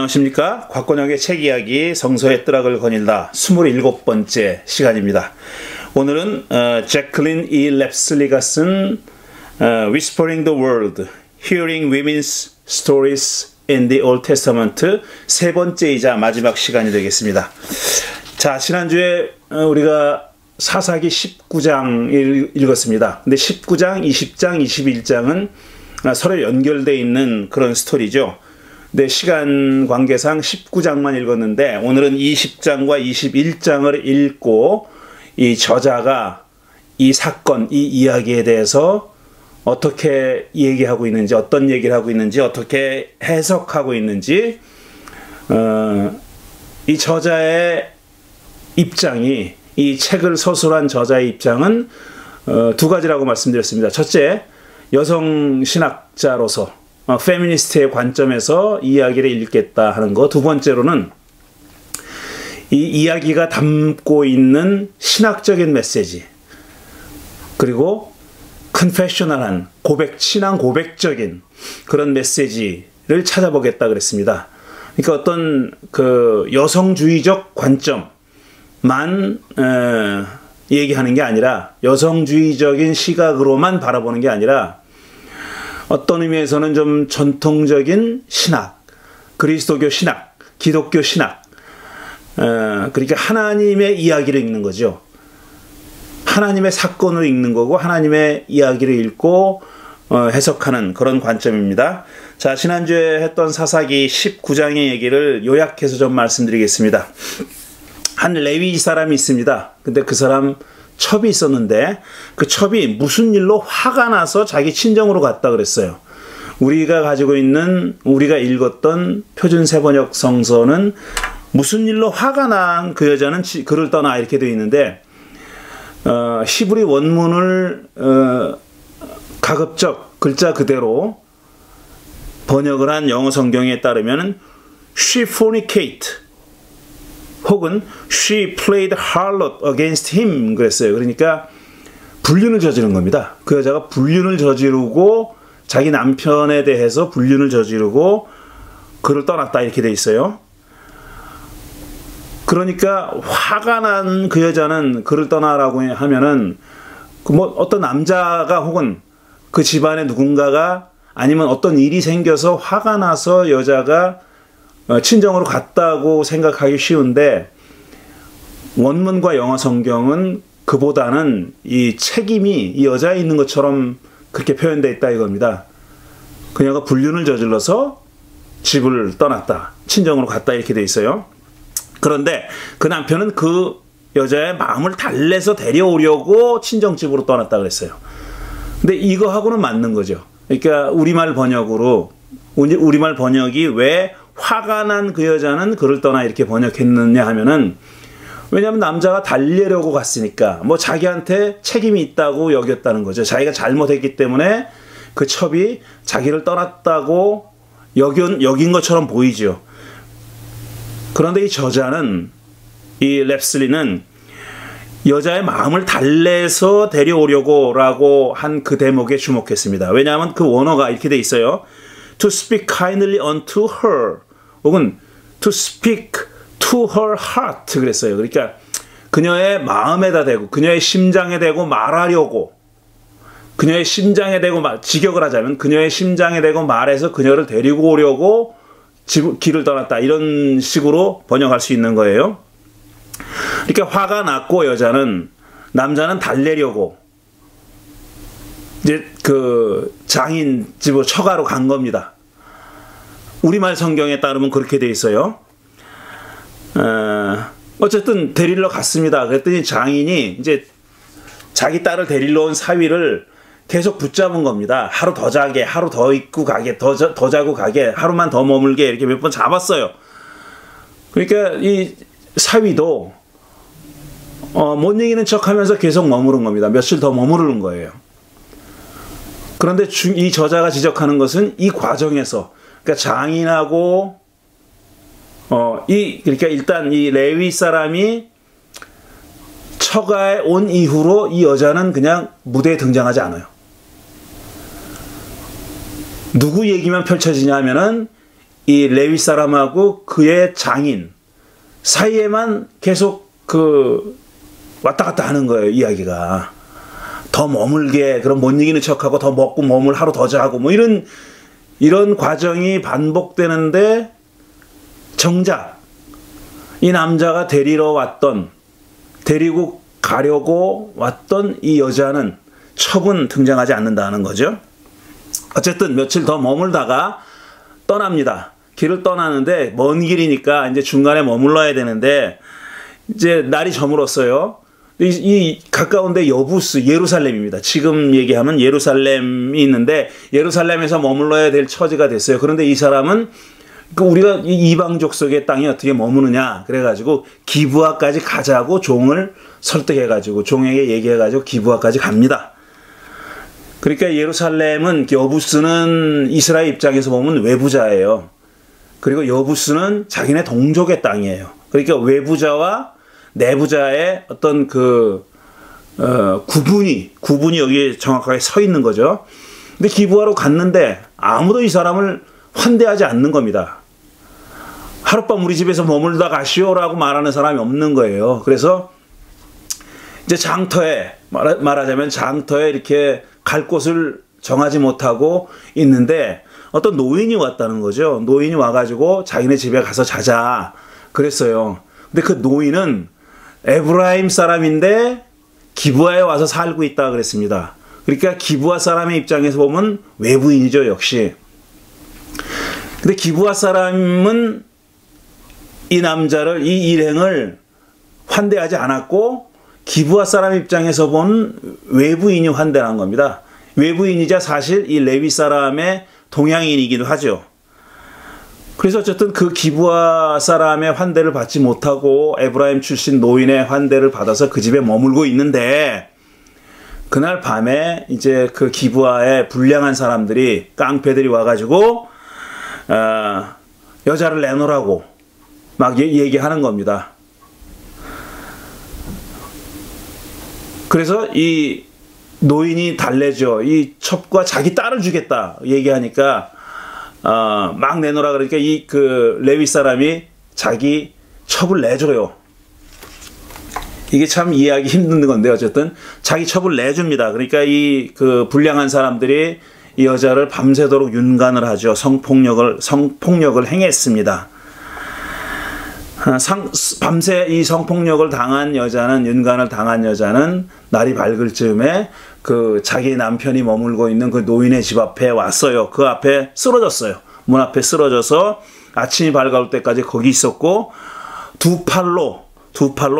안녕하십니까. 곽건영의 책이야기 성서의 뜨락을 거닐다 27번째 시간입니다. 오늘은 제클린 E. 랩슬리가 쓴 Whispering the Word, Hearing Women's Stories in the Old Testament 세 번째이자 마지막 시간이 되겠습니다. 자, 지난주에 우리가 사사기 19장 읽었습니다. 근데 19장, 20장, 21장은 서로 연결되어 있는 그런 스토리죠. 근데 시간 관계상 19장만 읽었는데 오늘은 20장과 21장을 읽고 이 저자가 이 사건, 이 이야기에 대해서 어떻게 얘기하고 있는지, 어떤 얘기를 하고 있는지, 어떻게 해석하고 있는지, 이 저자의 입장이, 이 책을 서술한 저자의 입장은 두 가지라고 말씀드렸습니다. 첫째, 여성 신학자로서 페미니스트의 관점에서 이야기를 읽겠다 하는 것. 두 번째로는 이 이야기가 담고 있는 신학적인 메시지, 그리고 컨페셔널한 고백, 신앙 고백적인 그런 메시지를 찾아보겠다 그랬습니다. 그러니까 어떤 그 여성주의적 관점만 얘기하는 게 아니라, 여성주의적인 시각으로만 바라보는 게 아니라, 어떤 의미에서는 좀 전통적인 신학, 그리스도교 신학, 기독교 신학, 그러니까 하나님의 이야기를 읽는 거죠. 하나님의 사건을 읽는 거고 하나님의 이야기를 읽고 해석하는 그런 관점입니다. 자, 지난주에 했던 사사기 19장의 얘기를 요약해서 좀 말씀드리겠습니다. 한 레위 사람이 있습니다. 근데 그 사람 첩이 있었는데 그 첩이 무슨 일로 화가 나서 자기 친정으로 갔다 그랬어요. 우리가 가지고 있는, 우리가 읽었던 표준 세번역 성서는 무슨 일로 화가 난 그 여자는 그를 떠나 이렇게 되어 있는데, 히브리 원문을 가급적 글자 그대로 번역을 한 영어 성경에 따르면 she fornicate 혹은 she played harlot against him 그랬어요. 그러니까 불륜을 저지른 겁니다. 그 여자가 불륜을 저지르고 자기 남편에 대해서 불륜을 저지르고 그를 떠났다 이렇게 돼 있어요. 그러니까 화가 난 그 여자는 그를 떠나라고 하면은 뭐 어떤 남자가 혹은 그 집안에 누군가가, 아니면 어떤 일이 생겨서 화가 나서 여자가 친정으로 갔다고 생각하기 쉬운데, 원문과 영어 성경은 그보다는 이 책임이 이 여자에 있는 것처럼 그렇게 표현되어 있다 이겁니다. 그녀가 불륜을 저질러서 집을 떠났다, 친정으로 갔다 이렇게 되어 있어요. 그런데 그 남편은 그 여자의 마음을 달래서 데려오려고 친정집으로 떠났다 그랬어요. 근데 이거하고는 맞는 거죠. 그러니까 우리말 번역이 왜 화가 난 그 여자는 그를 떠나 이렇게 번역했느냐 하면은, 왜냐하면 남자가 달래려고 갔으니까 뭐 자기한테 책임이 있다고 여겼다는 거죠. 자기가 잘못했기 때문에 그 첩이 자기를 떠났다고 여긴 것처럼 보이죠. 그런데 이 저자는, 이 랩슬리는 여자의 마음을 달래서 데려오려고 라고 한 그 대목에 주목했습니다. 왜냐하면 그 원어가 이렇게 돼 있어요. To speak kindly unto her, 혹은 to speak to her heart 그랬어요. 그러니까 그녀의 마음에다 대고, 그녀의 심장에 대고 말하려고, 그녀의 심장에 대고 직역을 하자면 그녀의 심장에 대고 말해서 그녀를 데리고 오려고 길을 떠났다, 이런 식으로 번역할 수 있는 거예요. 그러니까 화가 났고 남자는 달래려고 이제 그 장인 집으로 처가로 간 겁니다. 우리말 성경에 따르면 그렇게 돼 있어요. 어쨌든 데리러 갔습니다. 그랬더니 장인이 이제 자기 딸을 데리러 온 사위를 계속 붙잡은 겁니다. 하루 더 자게, 하루 더 있고 가게, 더 자고 가게, 하루만 더 머물게, 이렇게 몇 번 잡았어요. 그러니까 이 사위도 못 이기는 척하면서 계속 머무른 겁니다. 며칠 더 머무르는 거예요. 그런데 이 저자가 지적하는 것은 이 과정에서, 그러니까 장인하고 그러니까 일단 이 레위 사람이 처가에 온 이후로 이 여자는 그냥 무대에 등장하지 않아요. 누구 얘기만 펼쳐지냐 하면은 이 레위 사람하고 그의 장인 사이에만 계속 왔다 갔다 하는 거예요, 이야기가. 더 머물게, 그럼 못 이기는 척하고 더 먹고 몸을 하루 더 자고 뭐 이런 과정이 반복되는데, 정작 이 남자가 데리고 가려고 왔던 이 여자는 첩은 등장하지 않는다는 거죠. 어쨌든 며칠 더 머물다가 떠납니다. 길을 떠나는데 먼 길이니까 이제 중간에 머물러야 되는데 이제 날이 저물었어요. 이 가까운데 여부스, 예루살렘입니다. 지금 얘기하면 예루살렘이 있는데 예루살렘에서 머물러야 될 처지가 됐어요. 그런데 이 사람은 우리가 이방 족속의 땅이 어떻게 머무느냐 그래가지고 기브아까지 가자고 종을 설득해가지고 종에게 얘기해가지고 기브아까지 갑니다. 그러니까 예루살렘은, 여부스는 이스라엘 입장에서 보면 외부자예요. 그리고 여부스는 자기네 동족의 땅이에요. 그러니까 외부자와 내부자의 어떤 구분이 여기에 정확하게 서 있는 거죠. 근데 기브아로 갔는데 아무도 이 사람을 환대하지 않는 겁니다. 하룻밤 우리 집에서 머물다 가시오라고 말하는 사람이 없는 거예요. 그래서 이제 말하자면 장터에 이렇게 갈 곳을 정하지 못하고 있는데 어떤 노인이 왔다는 거죠. 노인이 와가지고 자기네 집에 가서 자자 그랬어요. 근데 그 노인은 에브라임 사람인데 기브아에 와서 살고 있다 그랬습니다. 그러니까 기브아 사람의 입장에서 보면 외부인이죠, 역시. 근데 기브아 사람은 이 남자를, 이 일행을 환대하지 않았고 기브아 사람 입장에서 본 외부인이 환대한 겁니다. 외부인이자 사실 이 레위 사람의 동양인이기도 하죠. 그래서 어쨌든 그 기브아 사람의 환대를 받지 못하고 에브라임 출신 노인의 환대를 받아서 그 집에 머물고 있는데, 그날 밤에 이제 그 기브아에 불량한 사람들이, 깡패들이 와가지고 여자를 내놓으라고 막 얘기하는 겁니다. 그래서 이 노인이 달래죠. 이 첩과 자기 딸을 주겠다 얘기하니까 막 내놓으라 그러니까 그 레위 사람이 자기 첩을 내줘요. 이게 참 이해하기 힘든 건데 어쨌든 자기 첩을 내줍니다. 그러니까 그 불량한 사람들이 이 여자를 밤새도록 윤간을 하죠. 성폭력을 행했습니다. 밤새 이 성폭력을 윤간을 당한 여자는 날이 밝을 즈음에 그 자기 남편이 머물고 있는 그 노인의 집 앞에 왔어요. 그 앞에 쓰러졌어요. 문 앞에 쓰러져서 아침이 밝아올 때까지 거기 있었고 두 팔로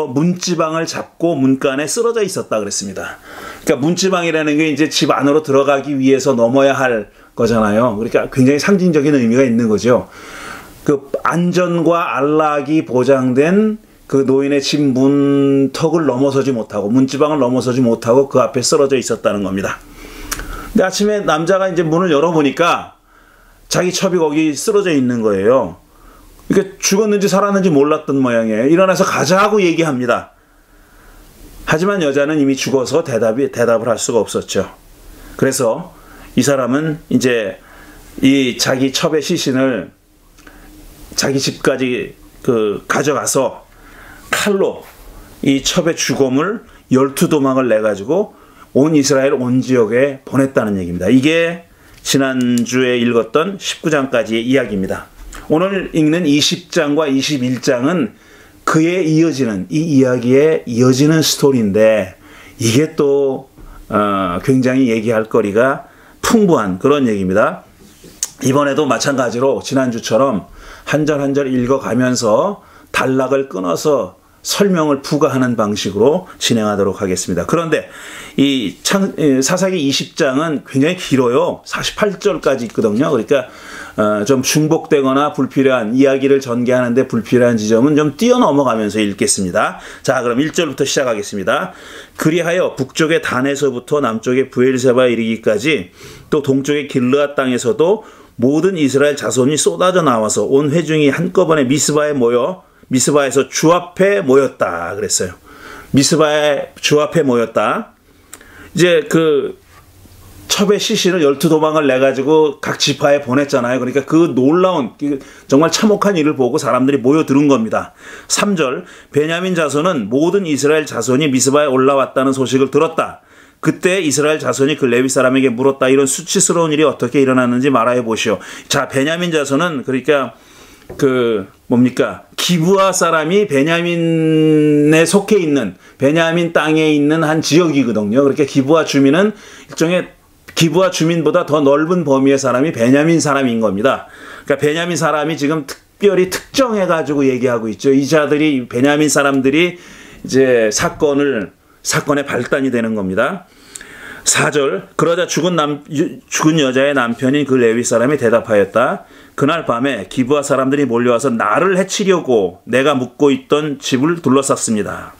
문지방을 잡고 문간에 쓰러져 있었다 그랬습니다. 그러니까 문지방이라는 게 이제 집 안으로 들어가기 위해서 넘어야 할 거잖아요. 그러니까 굉장히 상징적인 의미가 있는 거죠. 그 안전과 안락이 보장된 그 노인의 집 문턱을 넘어서지 못하고, 문지방을 넘어서지 못하고 그 앞에 쓰러져 있었다는 겁니다. 근데 아침에 남자가 이제 문을 열어보니까 자기 첩이 거기 쓰러져 있는 거예요. 그러니까 죽었는지 살았는지 몰랐던 모양이에요. 일어나서 가자 하고 얘기합니다. 하지만 여자는 이미 죽어서 대답을 할 수가 없었죠. 그래서 이 사람은 이제 이 자기 첩의 시신을 자기 집까지 가져가서 칼로 이 첩의 주검을 12도망을 내가지고 온 이스라엘 온 지역에 보냈다는 얘기입니다. 이게 지난주에 읽었던 19장까지의 이야기입니다. 오늘 읽는 20장과 21장은 그에 이어지는, 이 이야기에 이어지는 스토리인데, 이게 또 굉장히 얘기할 거리가 풍부한 그런 얘기입니다. 이번에도 마찬가지로 지난주처럼 한 절 한 절 읽어가면서 단락을 끊어서 설명을 부과하는 방식으로 진행하도록 하겠습니다. 그런데 이 사사기 20장은 굉장히 길어요. 48절까지 있거든요. 그러니까 좀 중복되거나 불필요한, 이야기를 전개하는데 불필요한 지점은 좀 뛰어넘어가면서 읽겠습니다. 자, 그럼 1절부터 시작하겠습니다. 그리하여 북쪽의 단에서부터 남쪽의 브엘세바에 이르기까지 또 동쪽의 길르앗 땅에서도 모든 이스라엘 자손이 쏟아져 나와서 온 회중이 한꺼번에 미스바에서 주 앞에 모였다 그랬어요. 미스바의 주 앞에 모였다. 이제 첩의 시신을 12도망을 내가지고 각 지파에 보냈잖아요. 그러니까 그 놀라운 정말 참혹한 일을 보고 사람들이 모여드는 겁니다. 3절 베냐민 자손은 모든 이스라엘 자손이 미스바에 올라왔다는 소식을 들었다. 그때 이스라엘 자손이 그 레위 사람에게 물었다. 이런 수치스러운 일이 어떻게 일어났는지 말하여 보시오. 자, 베냐민 자손은 그러니까 기브아 사람이 베냐민에 속해 있는 베냐민 땅에 있는 한 지역이거든요. 그러니까 기브아 주민은 일종의 기브아 주민보다 더 넓은 범위의 사람이 베냐민 사람인 겁니다. 그러니까 베냐민 사람이 지금 특별히 특정해가지고 얘기하고 있죠. 이 자들이 베냐민 사람들이 이제 사건의 발단이 되는 겁니다. 4절 그러자 죽은 여자의 남편인 그 레위 사람이 대답하였다. 그날 밤에 기브아 사람들이 몰려와서 나를 해치려고 내가 묵고 있던 집을 둘러쌌습니다.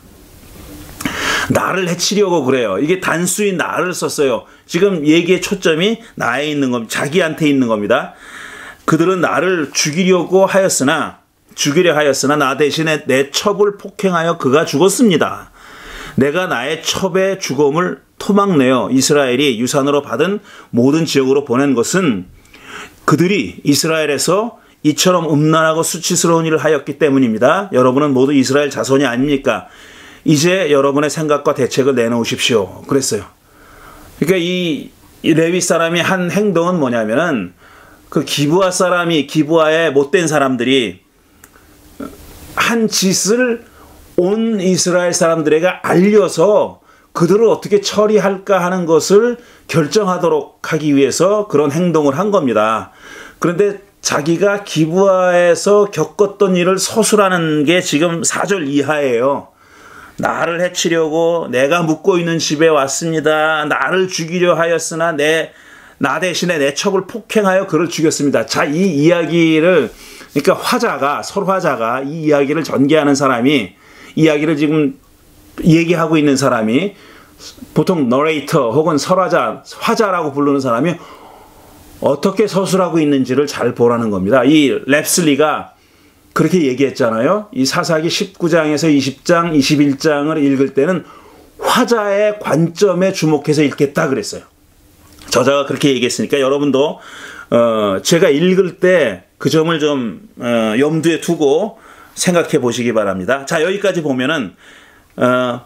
나를 해치려고 그래요. 이게 단수인 나를 썼어요. 지금 얘기의 초점이 나에 있는 겁니다. 자기한테 있는 겁니다. 그들은 나를 죽이려 하였으나 나 대신에 내 첩을 폭행하여 그가 죽었습니다. 내가 나의 첩의 죽음을 토막내어 이스라엘이 유산으로 받은 모든 지역으로 보낸 것은 그들이 이스라엘에서 이처럼 음란하고 수치스러운 일을 하였기 때문입니다. 여러분은 모두 이스라엘 자손이 아닙니까? 이제 여러분의 생각과 대책을 내놓으십시오. 그랬어요. 그러니까 이 레위 사람이 한 행동은 뭐냐면은 그 기브아의 못된 사람들이 한 짓을 온 이스라엘 사람들에게 알려서 그들을 어떻게 처리할까 하는 것을 결정하도록 하기 위해서 그런 행동을 한 겁니다. 그런데 자기가 기브아에서 겪었던 일을 서술하는 게 지금 4절 이하예요. 나를 해치려고 내가 묵고 있는 집에 왔습니다. 나를 죽이려 하였으나 나 대신에 내 첩을 폭행하여 그를 죽였습니다. 자, 이 이야기를 그러니까 설화자가 이 이야기를 전개하는 사람이 이야기를 지금 얘기하고 있는 사람이 보통 너레이터 혹은 화자라고 부르는 사람이 어떻게 서술하고 있는지를 잘 보라는 겁니다. 이 랩슬리가 그렇게 얘기했잖아요. 이 사사기 19장에서 20장, 21장을 읽을 때는 화자의 관점에 주목해서 읽겠다 그랬어요. 저자가 그렇게 얘기했으니까 여러분도 제가 읽을 때 그 점을 좀 염두에 두고 생각해 보시기 바랍니다. 자, 여기까지 보면은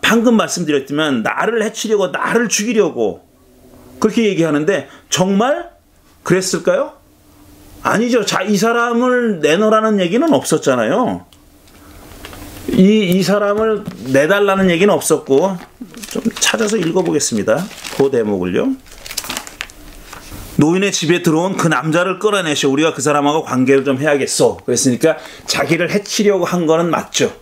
방금 말씀드렸지만 나를 해치려고 나를 죽이려고 그렇게 얘기하는데 정말 그랬을까요? 아니죠. 자, 이 사람을 내놓으라는 얘기는 없었잖아요. 이 사람을 내달라는 얘기는 없었고 좀 찾아서 읽어보겠습니다. 그 대목을요. 노인의 집에 들어온 그 남자를 끌어내셔. 우리가 그 사람하고 관계를 좀 해야겠어. 그랬으니까 자기를 해치려고 한 거는 맞죠.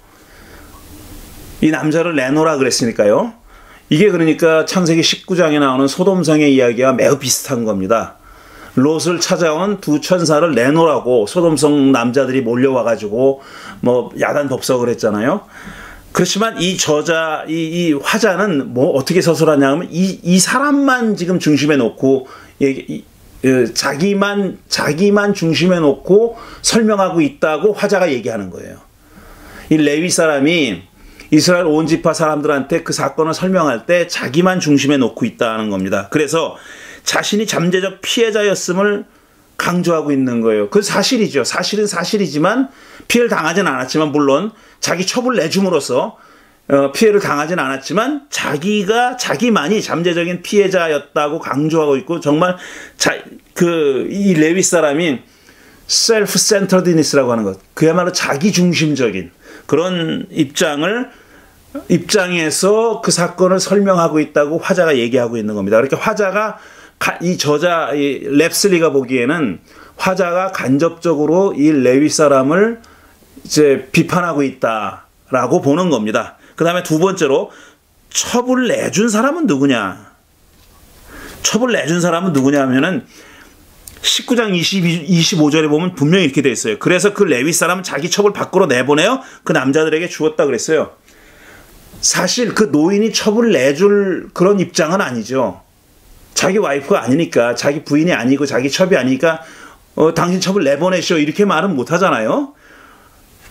이 남자를 내놓으라 그랬으니까요. 이게 그러니까 창세기 19장에 나오는 소돔성의 이야기와 매우 비슷한 겁니다. 롯을 찾아온 두 천사를 내놓으라고 소돔성 남자들이 몰려와가지고 뭐 야단법석을 했잖아요. 그렇지만 이 화자는 뭐 어떻게 서술하냐면 이 사람만 지금 중심에 놓고 자기만 중심에 놓고 설명하고 있다고 화자가 얘기하는 거예요. 이 레위 사람이 이스라엘 온 지파 사람들한테 그 사건을 설명할 때 자기만 중심에 놓고 있다는 겁니다. 그래서 자신이 잠재적 피해자였음을 강조하고 있는 거예요. 그 사실이죠. 사실은 사실이지만 피해를 당하진 않았지만 물론 자기 첩을 내줌으로써 피해를 당하진 않았지만 자기만이 잠재적인 피해자였다고 강조하고 있고 정말 이 레위 사람이 self-centeredness라고 하는 것, 그야말로 자기중심적인 그런 입장에서 그 사건을 설명하고 있다고 화자가 얘기하고 있는 겁니다. 그러니까 화자가 이 랩슬리가 보기에는 화자가 간접적으로 이 레위 사람을 이제 비판하고 있다라고 보는 겁니다. 그 다음에 두 번째로 첩을 내준 사람은 누구냐? 첩을 내준 사람은 누구냐 하면은 19장 25절에 보면 분명히 이렇게 돼 있어요. 그래서 그 레위 사람은 자기 첩을 밖으로 내보내어 그 남자들에게 주었다 그랬어요. 사실 그 노인이 첩을 내줄 그런 입장은 아니죠. 자기 와이프가 아니니까, 자기 부인이 아니고 자기 첩이 아니니까 당신 첩을 내보내시오 이렇게 말은 못 하잖아요.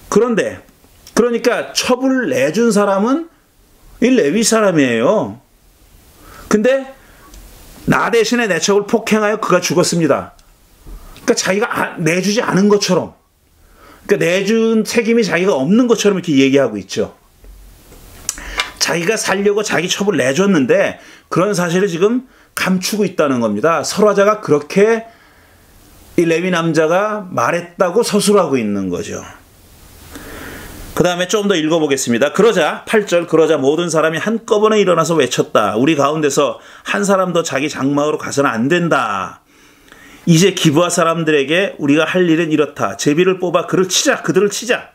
그러니까 첩을 내준 사람은 이 레위 사람이에요. 근데 나 대신에 내 척을 폭행하여 그가 죽었습니다. 그러니까 자기가 내주지 않은 것처럼, 그러니까 내준 책임이 자기가 없는 것처럼 이렇게 얘기하고 있죠. 자기가 살려고 자기 첩을 내줬는데 그런 사실을 지금 감추고 있다는 겁니다. 설화자가 그렇게 이 레위 남자가 말했다고 서술하고 있는 거죠. 그 다음에 좀 더 읽어보겠습니다. 그러자 8절, 그러자 모든 사람이 한꺼번에 일어나서 외쳤다. 우리 가운데서 한 사람도 자기 장막으로 가서는 안 된다. 이제 기브아 사람들에게 우리가 할 일은 이렇다. 제비를 뽑아 그들을 치자.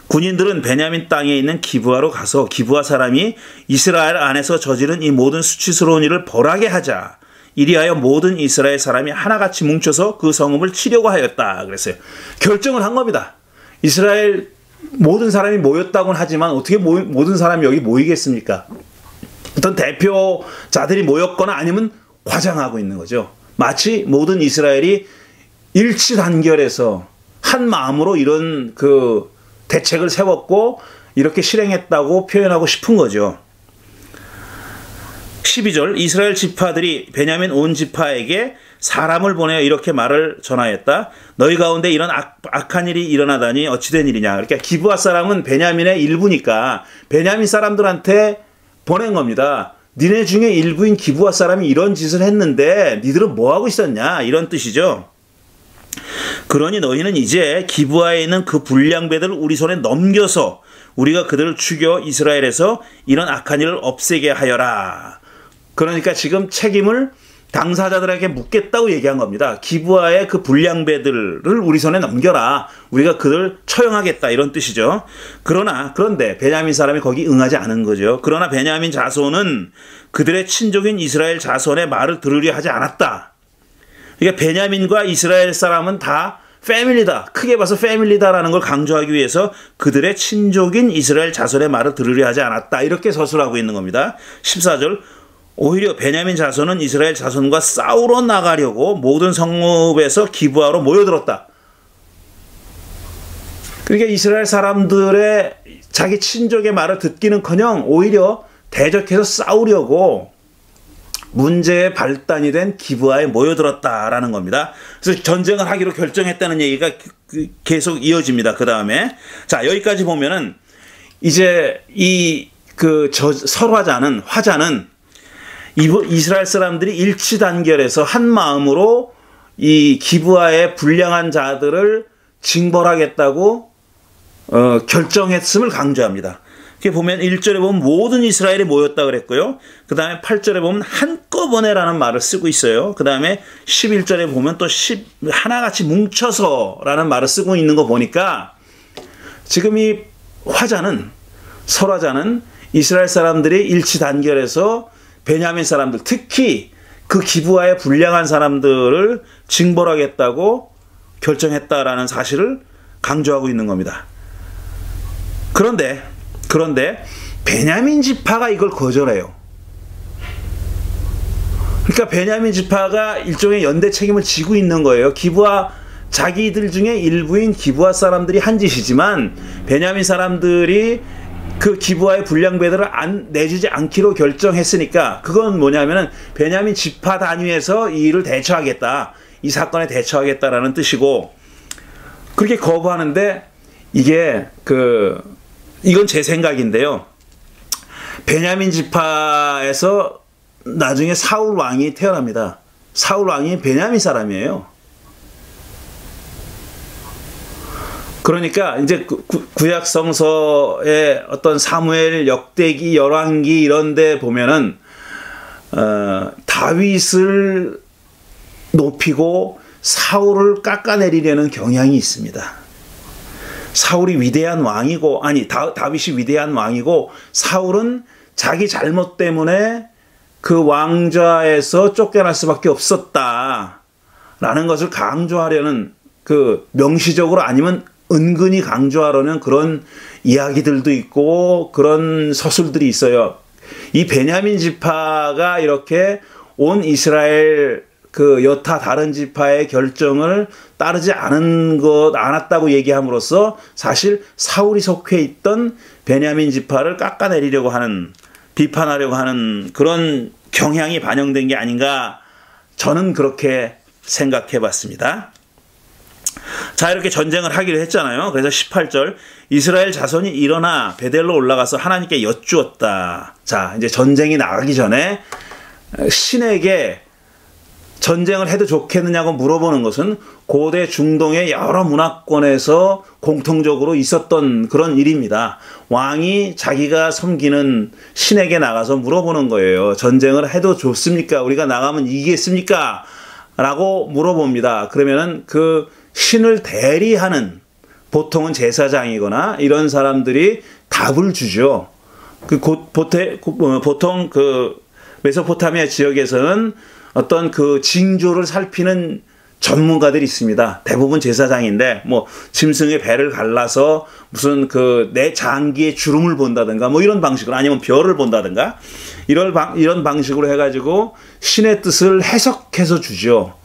군인들은 베냐민 땅에 있는 기브아로 가서 기브아 사람이 이스라엘 안에서 저지른 이 모든 수치스러운 일을 벌하게 하자. 이리하여 모든 이스라엘 사람이 하나같이 뭉쳐서 그 성읍을 치려고 하였다. 그랬어요. 결정을 한 겁니다. 이스라엘 모든 사람이 모였다고는 하지만 어떻게 모든 사람이 여기 모이겠습니까? 어떤 대표자들이 모였거나 아니면 과장하고 있는 거죠. 마치 모든 이스라엘이 일치단결해서 한 마음으로 이런 그 대책을 세웠고 이렇게 실행했다고 표현하고 싶은 거죠. 12절, 이스라엘 지파들이 베냐민 온 지파에게 사람을 보내어 이렇게 말을 전하였다. 너희 가운데 이런 악한 일이 일어나다니 어찌된 일이냐. 그러니까 기브아 사람은 베냐민의 일부니까 베냐민 사람들한테 보낸 겁니다. 니네 중에 일부인 기브아 사람이 이런 짓을 했는데 니들은 뭐하고 있었냐, 이런 뜻이죠. 그러니 너희는 이제 기브아에 있는 그 불량배들을 우리 손에 넘겨서 우리가 그들을 죽여 이스라엘에서 이런 악한 일을 없애게 하여라. 그러니까 지금 책임을 당사자들에게 묻겠다고 얘기한 겁니다. 기브아의 그 불량배들을 우리 손에 넘겨라. 우리가 그들 처형하겠다, 이런 뜻이죠. 그런데 베냐민 사람이 거기 응하지 않은 거죠. 그러나 베냐민 자손은 그들의 친족인 이스라엘 자손의 말을 들으려 하지 않았다. 그러니까 베냐민과 이스라엘 사람은 다 패밀리다. 크게 봐서 패밀리다라는 걸 강조하기 위해서 그들의 친족인 이스라엘 자손의 말을 들으려 하지 않았다. 이렇게 서술하고 있는 겁니다. 14절, 오히려 베냐민 자손은 이스라엘 자손과 싸우러 나가려고 모든 성읍에서 기브아로 모여들었다. 그러니까 이스라엘 사람들의 자기 친족의 말을 듣기는커녕 오히려 대적해서 싸우려고 문제의 발단이 된 기브아에 모여들었다라는 겁니다. 그래서 전쟁을 하기로 결정했다는 얘기가 계속 이어집니다. 그 다음에 자, 여기까지 보면은 이제 이 화자는 이스라엘 사람들이 일치단결해서 한 마음으로 이 기브아의 불량한 자들을 징벌하겠다고 결정했음을 강조합니다. 이렇게 보면 1절에 보면 모든 이스라엘이 모였다 그랬고요. 그 다음에 8절에 보면 한꺼번에라는 말을 쓰고 있어요. 그 다음에 11절에 보면 또 하나같이 뭉쳐서라는 말을 쓰고 있는 거 보니까 지금 이 설화자는 이스라엘 사람들이 일치단결해서 베냐민 사람들, 특히 그 기브아의 불량한 사람들을 징벌하겠다고 결정했다라는 사실을 강조하고 있는 겁니다. 그런데 베냐민 지파가 이걸 거절해요. 그러니까 베냐민 지파가 일종의 연대 책임을 지고 있는 거예요. 자기들 중에 일부인 기브아 사람들이 한 짓이지만 베냐민 사람들이 그 기브아의 불량배들을 내주지 않기로 결정했으니까 그건 뭐냐면은 베냐민 지파 단위에서 이 일을 대처하겠다, 이 사건에 대처하겠다라는 뜻이고, 그렇게 거부하는데 이건 제 생각인데요. 베냐민 지파에서 나중에 사울 왕이 태어납니다. 사울 왕이 베냐민 사람이에요. 그러니까 이제 구약 성서의 어떤 사무엘, 역대기, 열왕기 이런 데 보면은 다윗을 높이고 사울을 깎아내리려는 경향이 있습니다. 사울이 위대한 왕이고, 다윗이 위대한 왕이고 사울은 자기 잘못 때문에 그 왕좌에서 쫓겨날 수밖에 없었다라는 것을 강조하려는, 명시적으로 아니면 은근히 강조하려는 그런 이야기들도 있고 그런 서술들이 있어요. 이 베냐민 지파가 이렇게 온 이스라엘 여타 다른 지파의 결정을 따르지 않았다고 얘기함으로써 사실 사울이 속해 있던 베냐민 지파를 깎아내리려고 하는, 비판하려고 하는 그런 경향이 반영된 게 아닌가 저는 그렇게 생각해 봤습니다. 자, 이렇게 전쟁을 하기로 했잖아요. 그래서 18절 이스라엘 자손이 일어나 베델로 올라가서 하나님께 여쭈었다. 자, 이제 전쟁이 나가기 전에 신에게 전쟁을 해도 좋겠느냐고 물어보는 것은 고대 중동의 여러 문화권에서 공통적으로 있었던 그런 일입니다. 왕이 자기가 섬기는 신에게 나가서 물어보는 거예요. 전쟁을 해도 좋습니까? 우리가 나가면 이기겠습니까? 라고 물어봅니다. 그러면은 그 신을 대리하는 보통은 제사장이거나 이런 사람들이 답을 주죠. 보통 그 메소포타미아 지역에서는 어떤 그 징조를 살피는 전문가들이 있습니다. 대부분 제사장인데 뭐 짐승의 배를 갈라서 무슨 그 내 장기의 주름을 본다든가 뭐 이런 방식으로 아니면 별을 본다든가 이런 방식으로 해가지고 신의 뜻을 해석해서 주죠.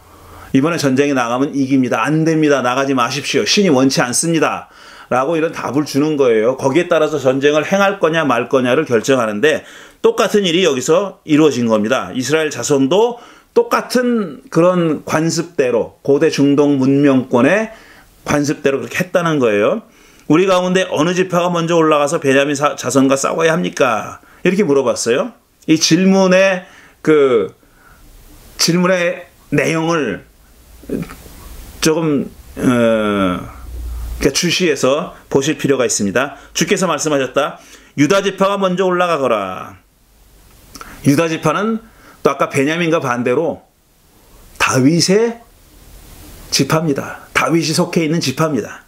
이번에 전쟁에 나가면 이깁니다. 안 됩니다. 나가지 마십시오. 신이 원치 않습니다. 라고 이런 답을 주는 거예요. 거기에 따라서 전쟁을 행할 거냐 말 거냐를 결정하는데 똑같은 일이 여기서 이루어진 겁니다. 이스라엘 자손도 똑같은 그런 관습대로 고대 중동 문명권의 관습대로 그렇게 했다는 거예요. 우리 가운데 어느 지파가 먼저 올라가서 베냐민 자손과 싸워야 합니까? 이렇게 물어봤어요. 이 질문의 내용을 조금 주시해서 보실 필요가 있습니다. 주께서 말씀하셨다. 유다 지파가 먼저 올라가거라. 유다 지파는 또 아까 베냐민과 반대로 다윗의 지파입니다. 다윗이 속해 있는 지파입니다.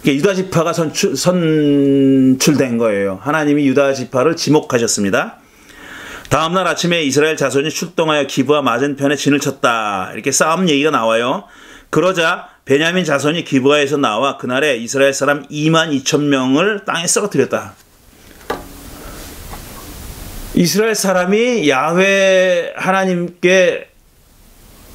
유다 지파가 선출된 거예요. 하나님이 유다 지파를 지목하셨습니다. 다음날 아침에 이스라엘 자손이 출동하여 기브아 맞은편에 진을 쳤다. 이렇게 싸움 얘기가 나와요. 그러자 베냐민 자손이 기브아에서 나와 그날에 이스라엘 사람 22,000명을 땅에 쓰러뜨렸다. 이스라엘 사람이 야훼 하나님께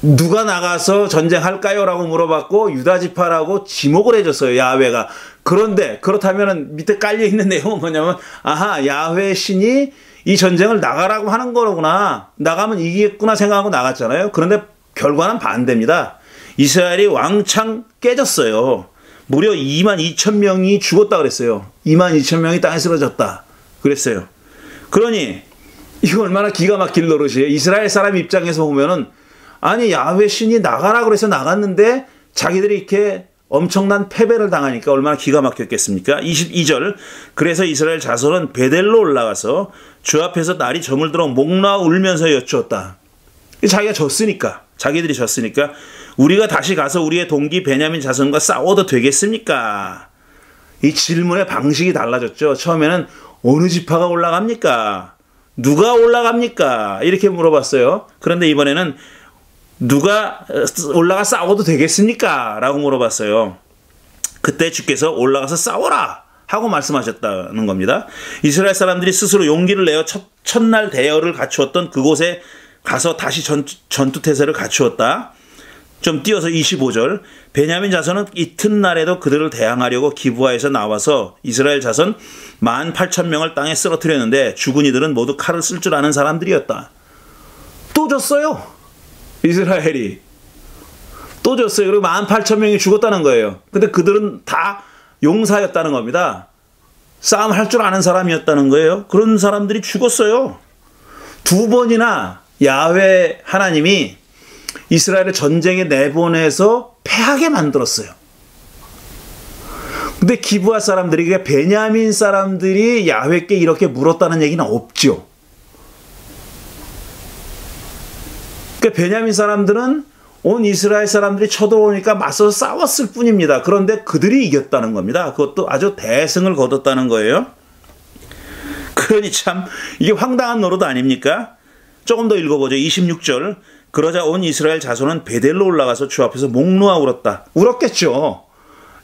누가 나가서 전쟁할까요? 라고 물어봤고 유다 지파라고 지목을 해줬어요. 야훼가. 그런데 그렇다면 밑에 깔려있는 내용은 뭐냐면 아하, 야훼 신이 이 전쟁을 나가라고 하는 거구나. 나가면 이기겠구나 생각하고 나갔잖아요. 그런데 결과는 반대입니다. 이스라엘이 왕창 깨졌어요. 무려 22,000명이 죽었다 그랬어요. 22,000명이 땅에 쓰러졌다 그랬어요. 그러니 이거 얼마나 기가 막힐 노릇이에요. 이스라엘 사람 입장에서 보면은 아니 야훼 신이 나가라 그래서 나갔는데 자기들이 이렇게 엄청난 패배를 당하니까 얼마나 기가 막혔겠습니까? 22절 그래서 이스라엘 자손은 베델로 올라가서 주 앞에서 날이 저물도록 목 놓아 울면서 여쭈었다. 자기가 졌으니까 자기들이 졌으니까 우리가 다시 가서 우리의 동기 베냐민 자손과 싸워도 되겠습니까? 이 질문의 방식이 달라졌죠. 처음에는 어느 지파가 올라갑니까? 누가 올라갑니까? 이렇게 물어봤어요. 그런데 이번에는 누가 올라가 싸워도 되겠습니까? 라고 물어봤어요. 그때 주께서 올라가서 싸워라! 하고 말씀하셨다는 겁니다. 이스라엘 사람들이 스스로 용기를 내어 첫날 대열을 갖추었던 그곳에 가서 다시 전투태세를 갖추었다. 좀 띄어서 25절 베냐민 자손은 이튿날에도 그들을 대항하려고 기브아에서 나와서 이스라엘 자손 18,000명을 땅에 쓰러뜨렸는데 죽은 이들은 모두 칼을 쓸 줄 아는 사람들이었다. 또 졌어요. 이스라엘이 또 졌어요. 그리고 18,000명이 죽었다는 거예요. 근데 그들은 다 용사였다는 겁니다. 싸움 할 줄 아는 사람이었다는 거예요. 그런 사람들이 죽었어요. 두 번이나 야훼 하나님이 이스라엘을 전쟁에 내보내서 패하게 만들었어요. 근데 기브아 사람들이, 베냐민 사람들이 야훼께 이렇게 물었다는 얘기는 없죠. 그러니까 베냐민 사람들은 온 이스라엘 사람들이 쳐들어오니까 맞서서 싸웠을 뿐입니다. 그런데 그들이 이겼다는 겁니다. 그것도 아주 대승을 거뒀다는 거예요. 그러니 참 이게 황당한 노릇 아닙니까? 조금 더 읽어보죠. 26절 그러자 온 이스라엘 자손은 베델로 올라가서 주 앞에서 목 놓아 울었다. 울었겠죠.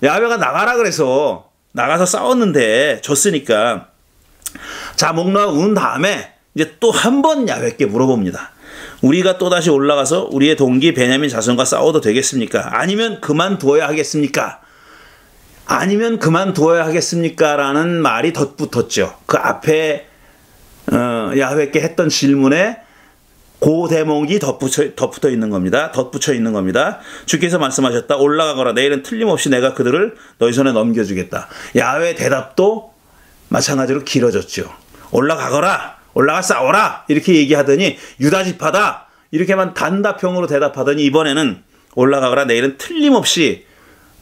야훼가 나가라 그래서 나가서 싸웠는데 졌으니까. 자, 목 놓아 운 다음에 이제 또 한 번 야훼께 물어봅니다. 우리가 또다시 올라가서 우리의 동기 베냐민 자손과 싸워도 되겠습니까? 아니면 그만두어야 하겠습니까? 아니면 그만두어야 하겠습니까? 라는 말이 덧붙었죠. 그 앞에 야훼께 했던 질문에 그 대목이 덧붙여 있는 겁니다. 덧붙여 있는 겁니다. 주께서 말씀하셨다. 올라가거라. 내일은 틀림없이 내가 그들을 너희 손에 넘겨주겠다. 야훼의 대답도 마찬가지로 길어졌죠. 올라가거라. 올라가 싸워라. 이렇게 얘기하더니 유다 지파다. 이렇게만 단답형으로 대답하더니 이번에는 올라가거라. 내일은 틀림없이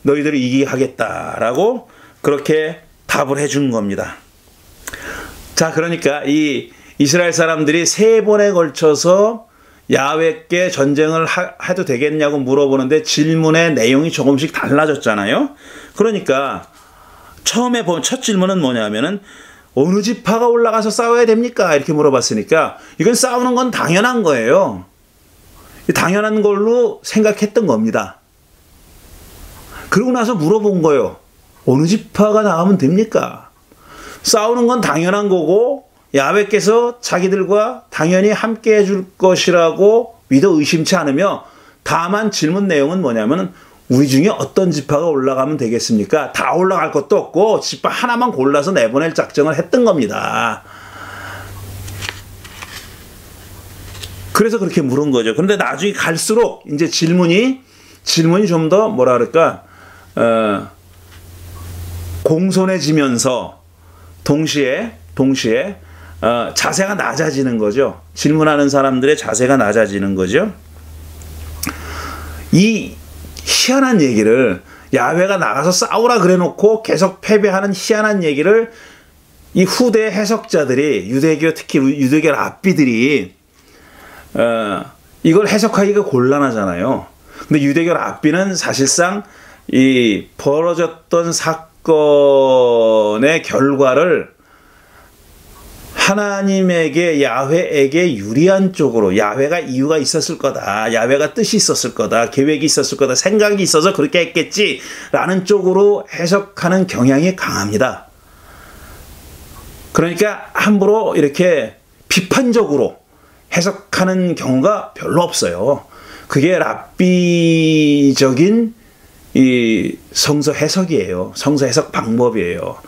너희들을 이기게 하겠다라고 그렇게 답을 해준 겁니다. 자, 그러니까 이 이스라엘 사람들이 3번에 걸쳐서 야훼께 전쟁을 해도 되겠냐고 물어보는데 질문의 내용이 조금씩 달라졌잖아요. 그러니까 처음에 본 첫 질문은 뭐냐면은 어느 지파가 올라가서 싸워야 됩니까? 이렇게 물어봤으니까 이건 싸우는 건 당연한 거예요. 당연한 걸로 생각했던 겁니다. 그러고 나서 물어본 거예요. 어느 지파가 나가면 됩니까? 싸우는 건 당연한 거고 야훼께서 자기들과 당연히 함께 해줄 것이라고 믿어 의심치 않으며 다만 질문 내용은 뭐냐면 우리 중에 어떤 지파가 올라가면 되겠습니까? 다 올라갈 것도 없고 지파 하나만 골라서 내보낼 작정을 했던 겁니다. 그래서 그렇게 물은 거죠. 그런데 나중에 갈수록 이제 질문이 좀 더 뭐라 그럴까 공손해지면서 동시에 자세가 낮아지는 거죠. 질문하는 사람들의 자세가 낮아지는 거죠. 이 희한한 얘기를 야훼가 나가서 싸우라 그래놓고 계속 패배하는 희한한 얘기를 이 후대 해석자들이 유대교 특히 유대교 랍비들이 이걸 해석하기가 곤란하잖아요. 근데 유대교 랍비는 사실상 이 벌어졌던 사건의 결과를 하나님에게 야훼에게 유리한 쪽으로 야훼가 이유가 있었을 거다. 야훼가 뜻이 있었을 거다. 계획이 있었을 거다. 생각이 있어서 그렇게 했겠지라는 쪽으로 해석하는 경향이 강합니다. 그러니까 함부로 이렇게 비판적으로 해석하는 경우가 별로 없어요. 그게 랍비적인 이 성서 해석이에요. 성서 해석 방법이에요.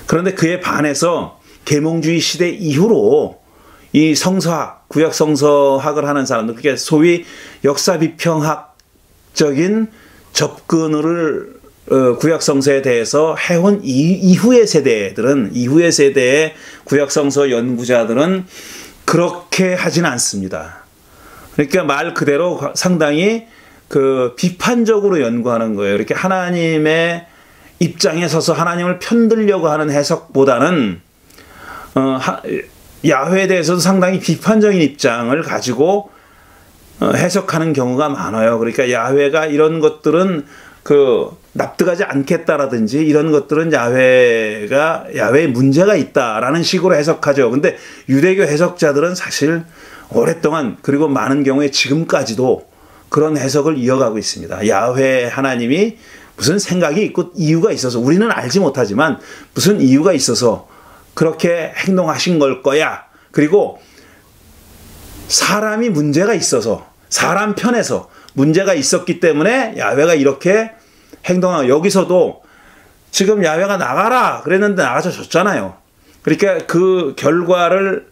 그런데 그에 반해서 계몽주의 시대 이후로 이 성서학, 구약 성서학을 하는 사람들, 그게 소위 역사 비평학적인 접근을 구약 성서에 대해서 해온 이후의 세대들은, 이후의 세대의 구약 성서 연구자들은 그렇게 하진 않습니다. 그러니까 말 그대로 상당히 그 비판적으로 연구하는 거예요. 이렇게 하나님의 입장에 서서 하나님을 편들려고 하는 해석보다는 야훼에 대해서도 상당히 비판적인 입장을 가지고 해석하는 경우가 많아요. 그러니까 야훼가 이런 것들은 납득하지 않겠다라든지 이런 것들은 야훼에 문제가 있다라는 식으로 해석하죠. 근데 유대교 해석자들은 사실 오랫동안 그리고 많은 경우에 지금까지도 그런 해석을 이어가고 있습니다. 야훼 하나님이 무슨 생각이 있고 이유가 있어서 우리는 알지 못하지만 무슨 이유가 있어서 그렇게 행동하신 걸 거야. 그리고 사람이 문제가 있어서 사람 편에서 문제가 있었기 때문에 야훼가 이렇게 행동하고 여기서도 지금 야훼가 나가라 그랬는데 나가서 졌잖아요. 그러니까 그 결과를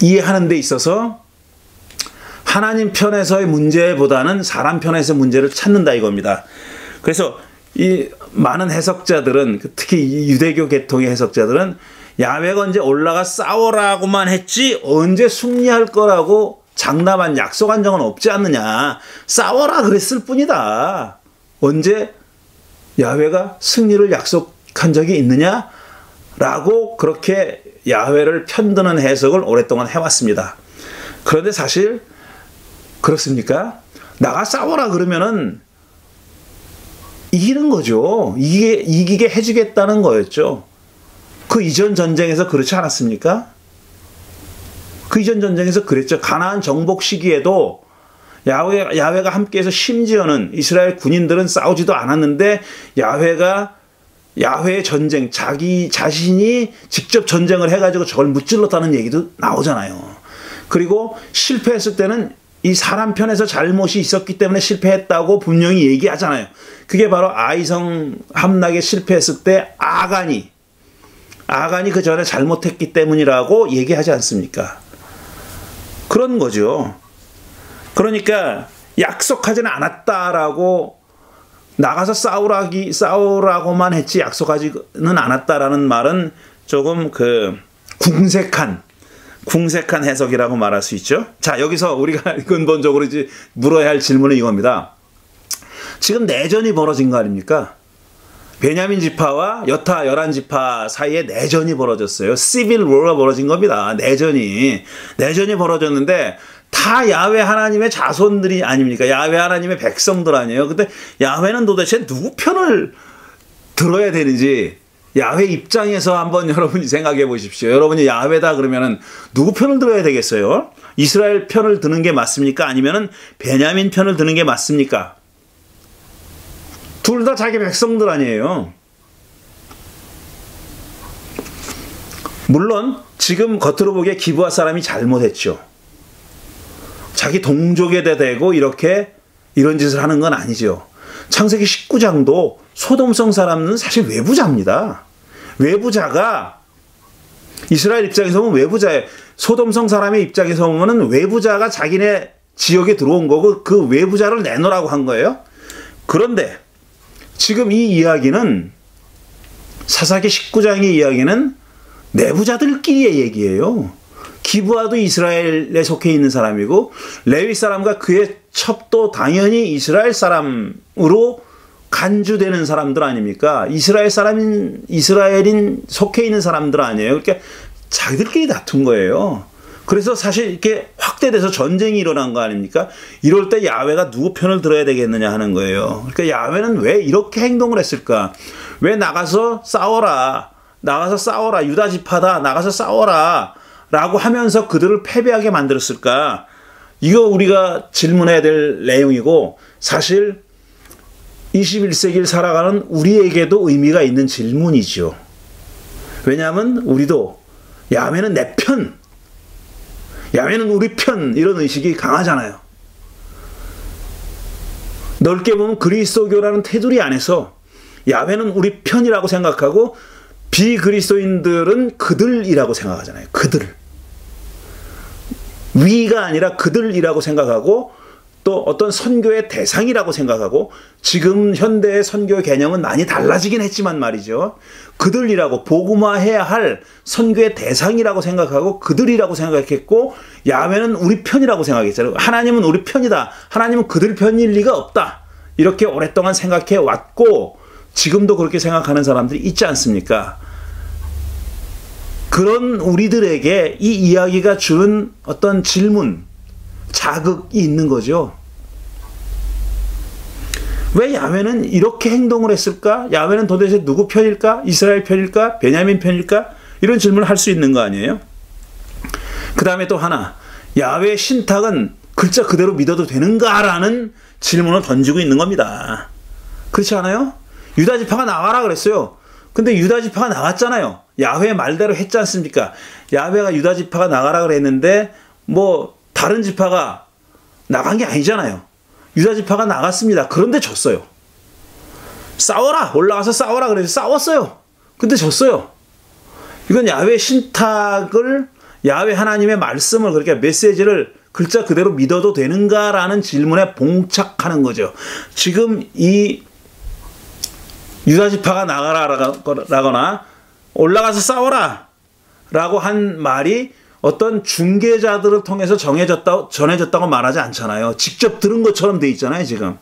이해하는 데 있어서 하나님 편에서의 문제보다는 사람 편에서의 문제를 찾는다 이겁니다. 그래서 이 많은 해석자들은 특히 유대교 계통의 해석자들은 야훼가 언제 올라가 싸워라고만 했지 언제 승리할 거라고 장담한 약속한 적은 없지 않느냐. 싸워라 그랬을 뿐이다. 언제 야훼가 승리를 약속한 적이 있느냐? 라고 그렇게 야훼를 편드는 해석을 오랫동안 해왔습니다. 그런데 사실 그렇습니까? 나가 싸워라 그러면은 이기는 거죠. 이기게 해주겠다는 거였죠. 그 이전 전쟁에서 그렇지 않았습니까? 그 이전 전쟁에서 그랬죠. 가나안 정복 시기에도 야훼가 함께해서 심지어는 이스라엘 군인들은 싸우지도 않았는데 야훼의 전쟁, 자기 자신이 직접 전쟁을 해가지고 저걸 무찔렀다는 얘기도 나오잖아요. 그리고 실패했을 때는 이 사람 편에서 잘못이 있었기 때문에 실패했다고 분명히 얘기하잖아요. 그게 바로 아이성 함락에 실패했을 때 아간이 그 전에 잘못했기 때문이라고 얘기하지 않습니까? 그런 거죠. 그러니까 약속하지는 않았다라고 나가서 싸우라고만 했지 약속하지는 않았다라는 말은 조금 궁색한 해석이라고 말할 수 있죠. 자, 여기서 우리가 근본적으로 이제 물어야 할 질문은 이겁니다. 지금 내전이 벌어진 거 아닙니까? 베냐민 지파와 여타 11지파 사이에 내전이 벌어졌어요. 시빌 워가 벌어진 겁니다. 내전이 벌어졌는데 다 야훼 하나님의 자손들이 아닙니까? 야훼 하나님의 백성들 아니에요. 근데 야훼는 도대체 누구 편을 들어야 되는지 야훼 입장에서 한번 여러분이 생각해 보십시오. 여러분이 야훼다 그러면은 누구 편을 들어야 되겠어요? 이스라엘 편을 드는 게 맞습니까? 아니면은 베냐민 편을 드는 게 맞습니까? 둘 다 자기 백성들 아니에요. 물론 지금 겉으로 보기에 기브아 사람이 잘못했죠. 자기 동족에 대고 이런 짓을 하는 건 아니죠. 창세기 19장도 소돔성 사람은 사실 외부자입니다. 외부자가 이스라엘 입장에서 보면 외부자예요. 소돔성 사람의 입장에서 보면 외부자가 자기네 지역에 들어온 거고 그 외부자를 내놓으라고 한 거예요. 그런데 지금 이 이야기는 사사기 19장의 이야기는 내부자들끼리의 얘기예요. 기브아도 이스라엘에 속해 있는 사람이고 레위 사람과 그의 첩도 당연히 이스라엘 사람으로 간주되는 사람들 아닙니까? 이스라엘인 속해 있는 사람들 아니에요. 그러니까 자기들끼리 다툰 거예요. 그래서 사실 이렇게 확대돼서 전쟁이 일어난 거 아닙니까? 이럴 때 야훼가 누구 편을 들어야 되겠느냐 하는 거예요. 그러니까 야훼는 왜 이렇게 행동을 했을까? 왜 나가서 싸워라. 유다 지파다. 나가서 싸워라. 라고 하면서 그들을 패배하게 만들었을까? 이거 우리가 질문해야 될 내용이고 사실 21세기를 살아가는 우리에게도 의미가 있는 질문이죠. 왜냐하면 우리도 야훼는 내 편, 야훼는 우리 편 이런 의식이 강하잖아요. 넓게 보면 그리스도교라는 테두리 안에서 야훼는 우리 편이라고 생각하고 비그리스도인들은 그들이라고 생각하잖아요. 그들. 위가 아니라 그들이라고 생각하고 또 어떤 선교의 대상이라고 생각하고 지금 현대의 선교 개념은 많이 달라지긴 했지만 말이죠. 그들이라고 복음화해야 할 선교의 대상이라고 생각하고 그들이라고 생각했고 야훼는 우리 편이라고 생각했잖아요. 하나님은 우리 편이다. 하나님은 그들 편일 리가 없다. 이렇게 오랫동안 생각해 왔고 지금도 그렇게 생각하는 사람들이 있지 않습니까? 그런 우리들에게 이 이야기가 주는 어떤 질문, 자극이 있는 거죠. 왜 야훼는 이렇게 행동을 했을까? 야훼는 도대체 누구 편일까? 이스라엘 편일까? 베냐민 편일까? 이런 질문을 할 수 있는 거 아니에요? 그 다음에 또 하나, 야훼의 신탁은 글자 그대로 믿어도 되는가라는 질문을 던지고 있는 겁니다. 그렇지 않아요? 유다 지파가 나가라 그랬어요. 근데 유다 지파가 나갔잖아요. 야훼 말대로 했지 않습니까? 야훼가 유다 지파가 나가라 그랬는데 뭐 다른 지파가 나간 게 아니잖아요. 유다 지파가 나갔습니다. 그런데 졌어요. 싸워라! 올라가서 싸워라 그래서 싸웠어요. 근데 졌어요. 이건 야훼 신탁을 야훼 하나님의 말씀을 그렇게 메시지를 글자 그대로 믿어도 되는가라는 질문에 봉착하는 거죠. 지금 이 유다 지파가 나가라거나 올라가서 싸워라 라고 한 말이 어떤 중개자들을 통해서 전해졌다고 말하지 않잖아요. 직접 들은 것처럼 돼 있잖아요. 지금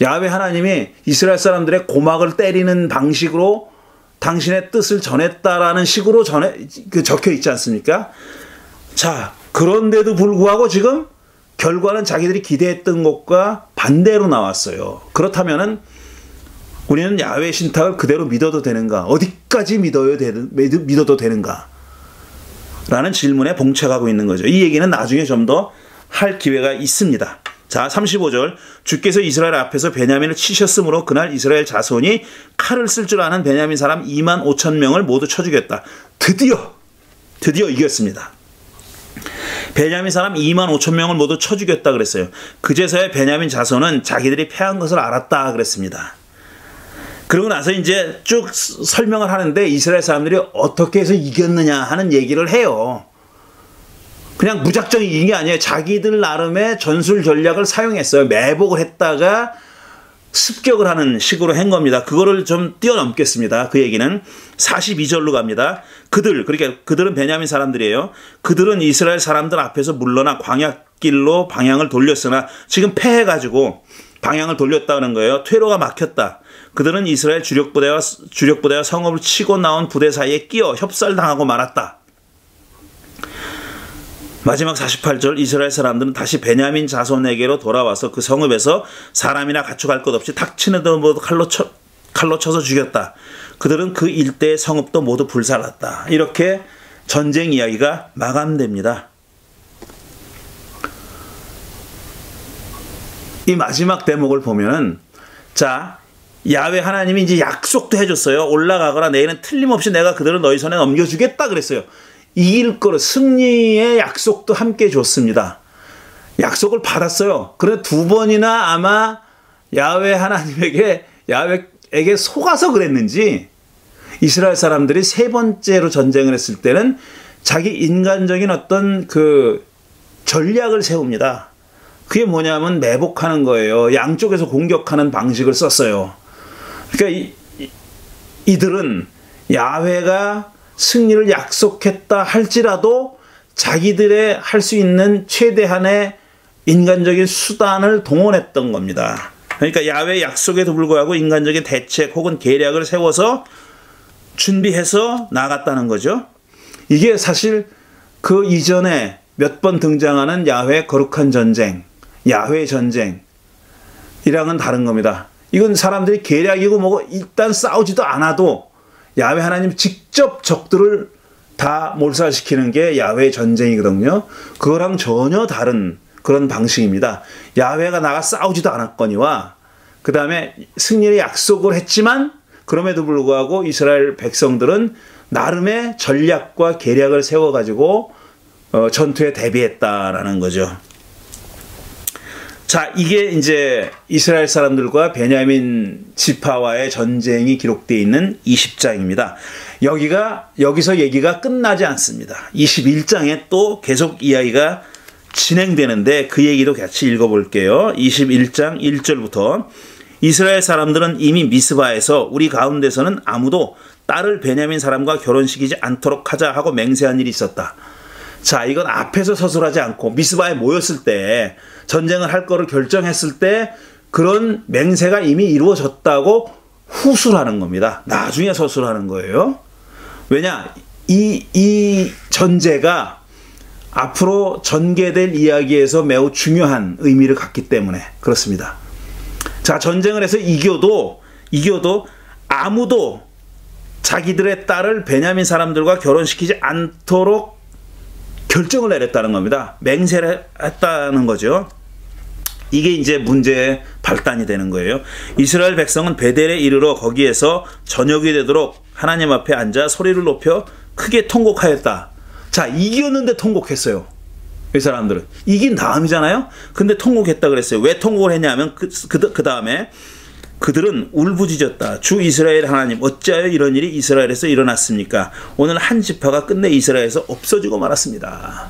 야훼 하나님이 이스라엘 사람들의 고막을 때리는 방식으로 당신의 뜻을 전했다라는 식으로 적혀 있지 않습니까? 자, 그런데도 불구하고 지금 결과는 자기들이 기대했던 것과 반대로 나왔어요. 그렇다면은 우리는 야훼 신탁을 그대로 믿어도 되는가? 어디까지 믿어도 되는가? 라는 질문에 봉착하고 있는 거죠. 이 얘기는 나중에 좀 더 할 기회가 있습니다. 자, 35절. 주께서 이스라엘 앞에서 베냐민을 치셨으므로 그날 이스라엘 자손이 칼을 쓸 줄 아는 베냐민 사람 2만 5천 명을 모두 쳐 죽였다. 드디어 이겼습니다. 베냐민 사람 2만 5천 명을 모두 쳐 죽였다 그랬어요. 그제서야 베냐민 자손은 자기들이 패한 것을 알았다 그랬습니다. 그러고 나서 이제 쭉 설명을 하는데 이스라엘 사람들이 어떻게 해서 이겼느냐 하는 얘기를 해요. 그냥 무작정 이긴 게 아니에요. 자기들 나름의 전술 전략을 사용했어요. 매복을 했다가 습격을 하는 식으로 한 겁니다. 그거를 좀 뛰어넘겠습니다. 그 얘기는 42절로 갑니다. 그러니까 그들은 베냐민 사람들이에요. 그들은 이스라엘 사람들 앞에서 물러나 광야길로 방향을 돌렸으나 지금 패해가지고 방향을 돌렸다는 거예요. 퇴로가 막혔다. 그들은 이스라엘 주력부대와 성읍을 치고 나온 부대 사이에 끼어 협살당하고 말았다. 마지막 48절 이스라엘 사람들은 다시 베냐민 자손에게로 돌아와서 그 성읍에서 사람이나 가축할 것 없이 닥치는 대로 모두 칼로 쳐서 죽였다. 그들은 그 일대의 성읍도 모두 불살랐다. 이렇게 전쟁 이야기가 마감됩니다. 이 마지막 대목을 보면은 자 야훼 하나님이 이제 약속도 해줬어요. 올라가거나 내일은 틀림없이 내가 그들을 너희 손에 넘겨주겠다 그랬어요. 이길 거로 승리의 약속도 함께 줬습니다. 약속을 받았어요. 그런데 두 번이나 아마 야훼에게 속아서 그랬는지 이스라엘 사람들이 세 번째로 전쟁을 했을 때는 자기 인간적인 어떤 그 전략을 세웁니다. 그게 뭐냐면 매복하는 거예요. 양쪽에서 공격하는 방식을 썼어요. 그러니까 이들은 야훼가 승리를 약속했다 할지라도 자기들의 할 수 있는 최대한의 인간적인 수단을 동원했던 겁니다. 그러니까 야훼 약속에도 불구하고 인간적인 대책 혹은 계략을 세워서 준비해서 나갔다는 거죠. 이게 사실 그 이전에 몇 번 등장하는 야훼 거룩한 전쟁, 야훼 전쟁이랑은 다른 겁니다. 이건 사람들이 계략이고 뭐고 일단 싸우지도 않아도 야훼 하나님 직접 적들을 다 몰살시키는 게 야훼 전쟁이거든요. 그거랑 전혀 다른 그런 방식입니다. 야훼가 나가 싸우지도 않았거니와 그 다음에 승리의 약속을 했지만 그럼에도 불구하고 이스라엘 백성들은 나름의 전략과 계략을 세워가지고 전투에 대비했다라는 거죠. 자, 이게 이제 이스라엘 사람들과 베냐민 지파와의 전쟁이 기록되어 있는 20장입니다. 여기서 얘기가 끝나지 않습니다. 21장에 또 계속 이야기가 진행되는데 그 얘기도 같이 읽어볼게요. 21장 1절부터 이스라엘 사람들은 이미 미스바에서 우리 가운데서는 아무도 딸을 베냐민 사람과 결혼시키지 않도록 하자 하고 맹세한 일이 있었다. 자, 이건 앞에서 서술하지 않고 미스바에 모였을 때 전쟁을 할 거를 결정했을 때 그런 맹세가 이미 이루어졌다고 후술하는 겁니다. 나중에 서술하는 거예요. 왜냐? 이 전제가 앞으로 전개될 이야기에서 매우 중요한 의미를 갖기 때문에 그렇습니다. 자, 전쟁을 해서 이겨도 아무도 자기들의 딸을 베냐민 사람들과 결혼시키지 않도록 결정을 내렸다는 겁니다. 맹세를 했다는 거죠. 이게 이제 문제의 발단이 되는 거예요. 이스라엘 백성은 베델에 이르러 거기에서 저녁이 되도록 하나님 앞에 앉아 소리를 높여 크게 통곡하였다. 자, 이겼는데 통곡했어요. 이 사람들은. 이긴 다음이잖아요. 근데 통곡했다 그랬어요. 왜 통곡을 했냐면 그 다음에 그들은 울부짖었다. 주 이스라엘 하나님 어찌하여 이런 일이 이스라엘에서 일어났습니까? 오늘 한 지파가 끝내 이스라엘에서 없어지고 말았습니다.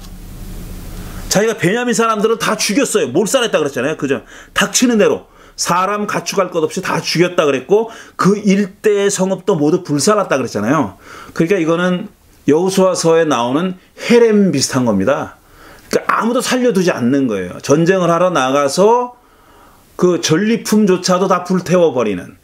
자기가 베냐민 사람들은 다 죽였어요. 몰살했다 그랬잖아요. 그죠? 닥치는 대로 사람 가축할 것 없이 다 죽였다 그랬고 그 일대의 성읍도 모두 불살랐다 그랬잖아요. 그러니까 이거는 여호수아서에 나오는 헤렘 비슷한 겁니다. 그러니까 아무도 살려두지 않는 거예요. 전쟁을 하러 나가서 그 전리품조차도 다 불태워버리는,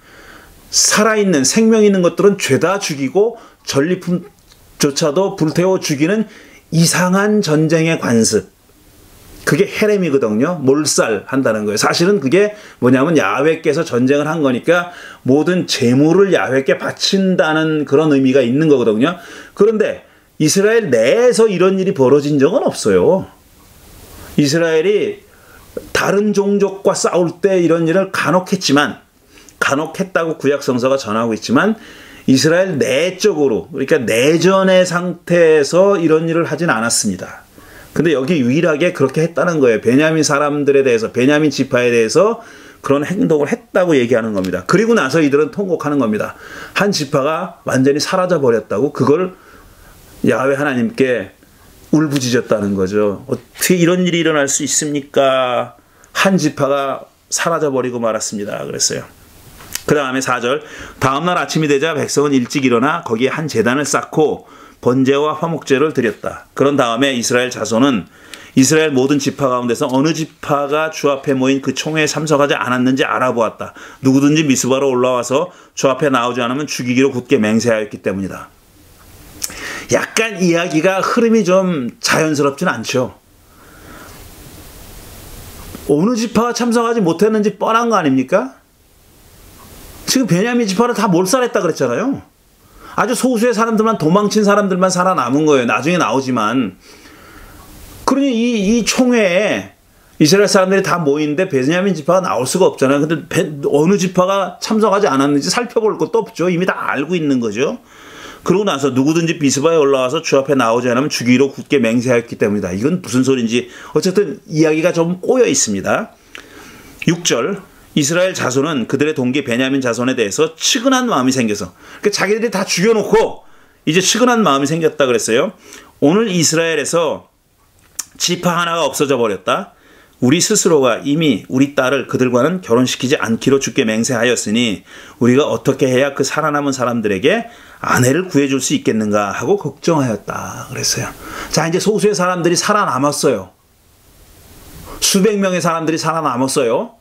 살아있는 생명 있는 것들은 죄다 죽이고 전리품조차도 불태워 죽이는 이상한 전쟁의 관습. 그게 헤렘이거든요. 몰살한다는 거예요. 사실은 그게 뭐냐면 야훼께서 전쟁을 한 거니까 모든 재물을 야훼께 바친다는 그런 의미가 있는 거거든요. 그런데 이스라엘 내에서 이런 일이 벌어진 적은 없어요. 이스라엘이 다른 종족과 싸울 때 이런 일을 간혹 했다고 구약성서가 전하고 있지만 이스라엘 내적으로, 그러니까 내전의 상태에서 이런 일을 하진 않았습니다. 근데 여기 유일하게 그렇게 했다는 거예요. 베냐민 사람들에 대해서, 베냐민 지파에 대해서 그런 행동을 했다고 얘기하는 겁니다. 그리고 나서 이들은 통곡하는 겁니다. 한 지파가 완전히 사라져 버렸다고, 그걸 야훼 하나님께 울부짖었다는 거죠. 어떻게 이런 일이 일어날 수 있습니까? 한 지파가 사라져버리고 말았습니다. 그랬어요. 그 다음에 4절, 다음날 아침이 되자 백성은 일찍 일어나 거기에 한 제단을 쌓고 번제와 화목제를 드렸다. 그런 다음에 이스라엘 자손은 이스라엘 모든 지파 가운데서 어느 지파가 주 앞에 모인 그 총회에 참석하지 않았는지 알아보았다. 누구든지 미스바로 올라와서 주 앞에 나오지 않으면 죽이기로 굳게 맹세하였기 때문이다. 약간 이야기가 흐름이 좀 자연스럽진 않죠. 어느 지파가 참석하지 못했는지 뻔한 거 아닙니까? 지금 베냐민 지파를 다 몰살했다 그랬잖아요. 아주 소수의 사람들만, 도망친 사람들만 살아남은 거예요. 나중에 나오지만. 그러니 이 총회에 이스라엘 사람들이 다 모이는데 베냐민 지파가 나올 수가 없잖아요. 근데 어느 지파가 참석하지 않았는지 살펴볼 것도 없죠. 이미 다 알고 있는 거죠. 그러고 나서 누구든지 비스바에 올라와서 주 앞에 나오지 않으면 죽이기로 굳게 맹세하였기 때문이다. 이건 무슨 소리인지 어쨌든 이야기가 좀 꼬여 있습니다. 6절, 이스라엘 자손은 그들의 동기 베냐민 자손에 대해서 측은한 마음이 생겨서, 그러니까 자기들이 다 죽여놓고 이제 측은한 마음이 생겼다 그랬어요. 오늘 이스라엘에서 지파 하나가 없어져 버렸다. 우리 스스로가 이미 우리 딸을 그들과는 결혼시키지 않기로 주께 맹세하였으니 우리가 어떻게 해야 그 살아남은 사람들에게 아내를 구해줄 수 있겠는가 하고 걱정하였다 그랬어요. 자, 이제 소수의 사람들이 살아남았어요. 수백 명의 사람들이 살아남았어요.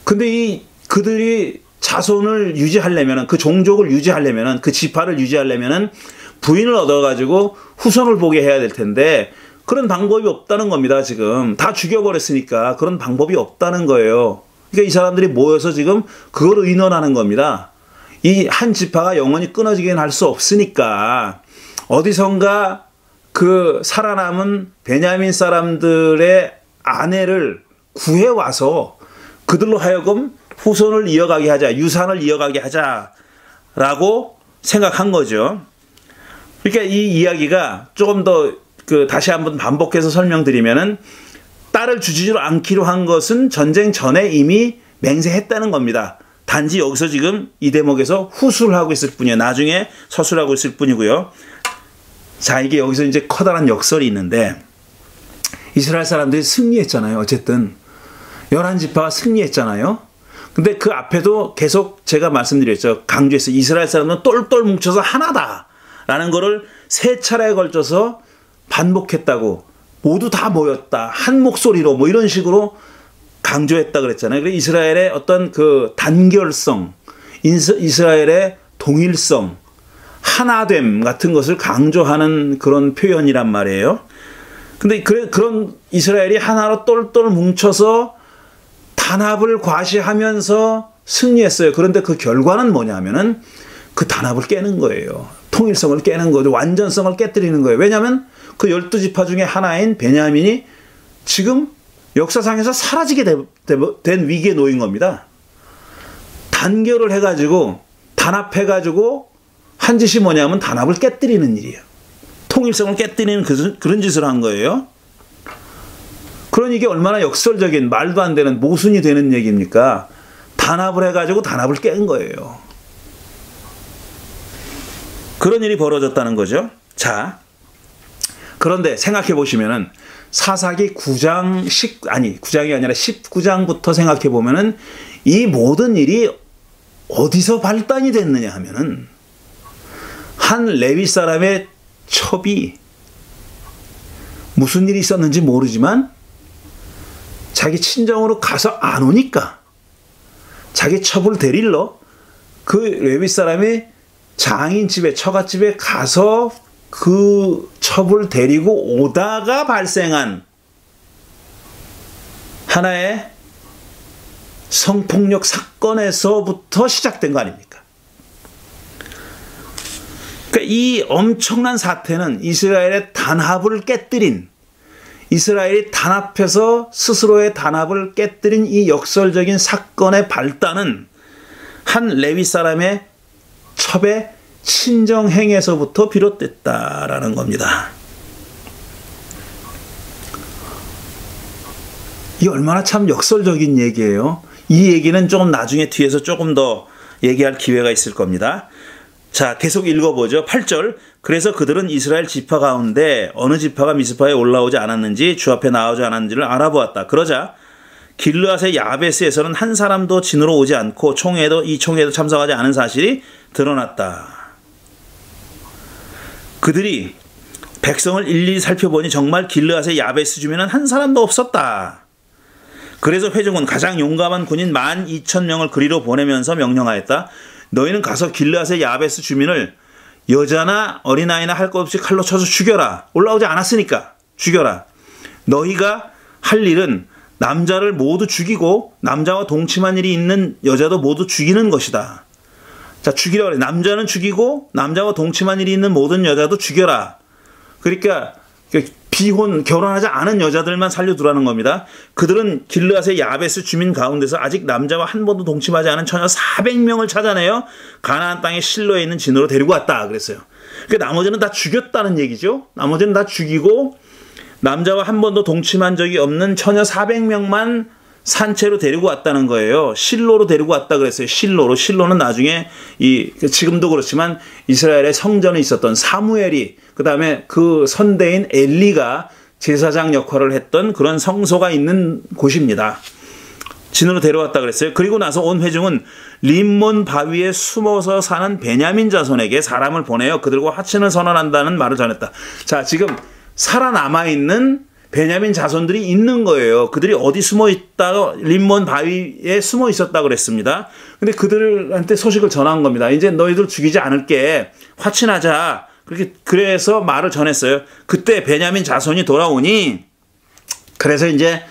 근데 그들이 자손을 유지하려면, 그 종족을 유지하려면, 그 지파를 유지하려면 부인을 얻어가지고 후손을 보게 해야 될 텐데 그런 방법이 없다는 겁니다. 지금 다 죽여버렸으니까 그런 방법이 없다는 거예요. 그러니까 이 사람들이 모여서 지금 그걸 의논하는 겁니다. 이 한 지파가 영원히 끊어지긴 할 수 없으니까 어디선가 그 살아남은 베냐민 사람들의 아내를 구해와서 그들로 하여금 후손을 이어가게 하자, 유산을 이어가게 하자라고 생각한 거죠. 그러니까 이 이야기가 조금 더 다시 한번 반복해서 설명드리면은 딸을 주지를 않기로 한 것은 전쟁 전에 이미 맹세했다는 겁니다. 단지 여기서 지금 이 대목에서 후술을 하고 있을 뿐이에요. 나중에 서술하고 있을 뿐이고요. 자, 이게 여기서 이제 커다란 역설이 있는데 이스라엘 사람들이 승리했잖아요. 어쨌든 11지파가 승리했잖아요. 근데 그 앞에도 계속 제가 말씀드렸죠. 강조했어요. 이스라엘 사람들은 똘똘 뭉쳐서 하나다라는 거를 3차례에 걸쳐서 반복했다고. 모두 다 모였다. 한 목소리로 뭐 이런 식으로 강조했다 그랬잖아요. 그래서 이스라엘의 어떤 그 단결성, 이스라엘의 동일성, 하나됨 같은 것을 강조하는 그런 표현이란 말이에요. 근데 그런 이스라엘이 하나로 똘똘 뭉쳐서 단합을 과시하면서 승리했어요. 그런데 그 결과는 뭐냐면은 그 단합을 깨는 거예요. 통일성을 깨는 거죠. 완전성을 깨뜨리는 거예요. 왜냐하면 그 12지파 중에 하나인 베냐민이 지금 역사상에서 사라지게 된 위기에 놓인 겁니다. 단결을 해가지고 단합해가지고 한 짓이 뭐냐면 단합을 깨뜨리는 일이에요. 통일성을 깨뜨리는 그런 짓을 한 거예요. 그러니 이게 얼마나 역설적인 말도 안 되는 모순이 되는 얘기입니까? 단합을 해가지고 단합을 깬 거예요. 그런 일이 벌어졌다는 거죠. 자, 그런데 생각해 보시면은 사사기 9장이 아니라 19장부터 생각해 보면은 이 모든 일이 어디서 발단이 됐느냐 하면은 한 레위 사람의 첩이 무슨 일이 있었는지 모르지만 자기 친정으로 가서 안 오니까 자기 첩을 데리러 그 레위 사람의 장인집에, 처갓집에 가서 그 첩을 데리고 오다가 발생한 하나의 성폭력 사건에서부터 시작된 거 아닙니까? 그러니까 이 엄청난 사태는 이스라엘의 단합을 깨뜨린, 이스라엘이 단합해서 스스로의 단합을 깨뜨린 이 역설적인 사건의 발단은 한 레위 사람의 첩의 친정행에서부터 비롯됐다라는 겁니다. 이 얼마나 참 역설적인 얘기예요. 이 얘기는 조금 나중에 뒤에서 조금 더 얘기할 기회가 있을 겁니다. 자, 계속 읽어보죠. 8절. 그래서 그들은 이스라엘 지파 가운데 어느 지파가 미스파에 올라오지 않았는지 주 앞에 나오지 않았는지를 알아보았다. 그러자 길르앗의 야베스에서는 한 사람도 진으로 오지 않고 이 총회에도 참석하지 않은 사실이 드러났다. 그들이 백성을 일일이 살펴보니 정말 길르앗의 야베스 주민은 한 사람도 없었다. 그래서 회중은 가장 용감한 군인 12,000명을 그리로 보내면서 명령하였다. 너희는 가서 길르앗의 야베스 주민을 여자나 어린아이나 할 것 없이 칼로 쳐서 죽여라. 올라오지 않았으니까 죽여라. 너희가 할 일은 남자를 모두 죽이고 남자와 동침한 일이 있는 여자도 모두 죽이는 것이다. 자, 죽이라 그래. 남자는 죽이고 남자와 동침한 일이 있는 모든 여자도 죽여라. 그러니까 결혼하지 않은 여자들만 살려두라는 겁니다. 그들은 길르앗의 야베스 주민 가운데서 아직 남자와 한 번도 동침하지 않은 처녀 400명을 찾아내어 가나안 땅의 실로에 있는 진으로 데리고 왔다 그랬어요. 그러니까 나머지는 다 죽였다는 얘기죠. 나머지는 다 죽이고 남자와 한 번도 동침한 적이 없는 처녀 400명만 산채로 데리고 왔다는 거예요. 실로로 데리고 왔다 그랬어요. 실로는 나중에 지금도 그렇지만 이스라엘의 성전에 있었던 사무엘이, 그 다음에 그 선대인 엘리가 제사장 역할을 했던 그런 성소가 있는 곳입니다. 진으로 데려왔다 그랬어요. 그리고 나서 온 회중은 림몬 바위에 숨어서 사는 베냐민 자손에게 사람을 보내어 그들과 화친을 선언한다는 말을 전했다. 자, 지금 살아남아있는 베냐민 자손들이 있는 거예요. 그들이 어디 숨어 있다가 림몬 바위에 숨어 있었다고 그랬습니다. 근데 그들한테 소식을 전한 겁니다. 이제 너희들 죽이지 않을게. 화친하자. 그래서 말을 전했어요. 그때 베냐민 자손이 돌아오니, 그래서 이제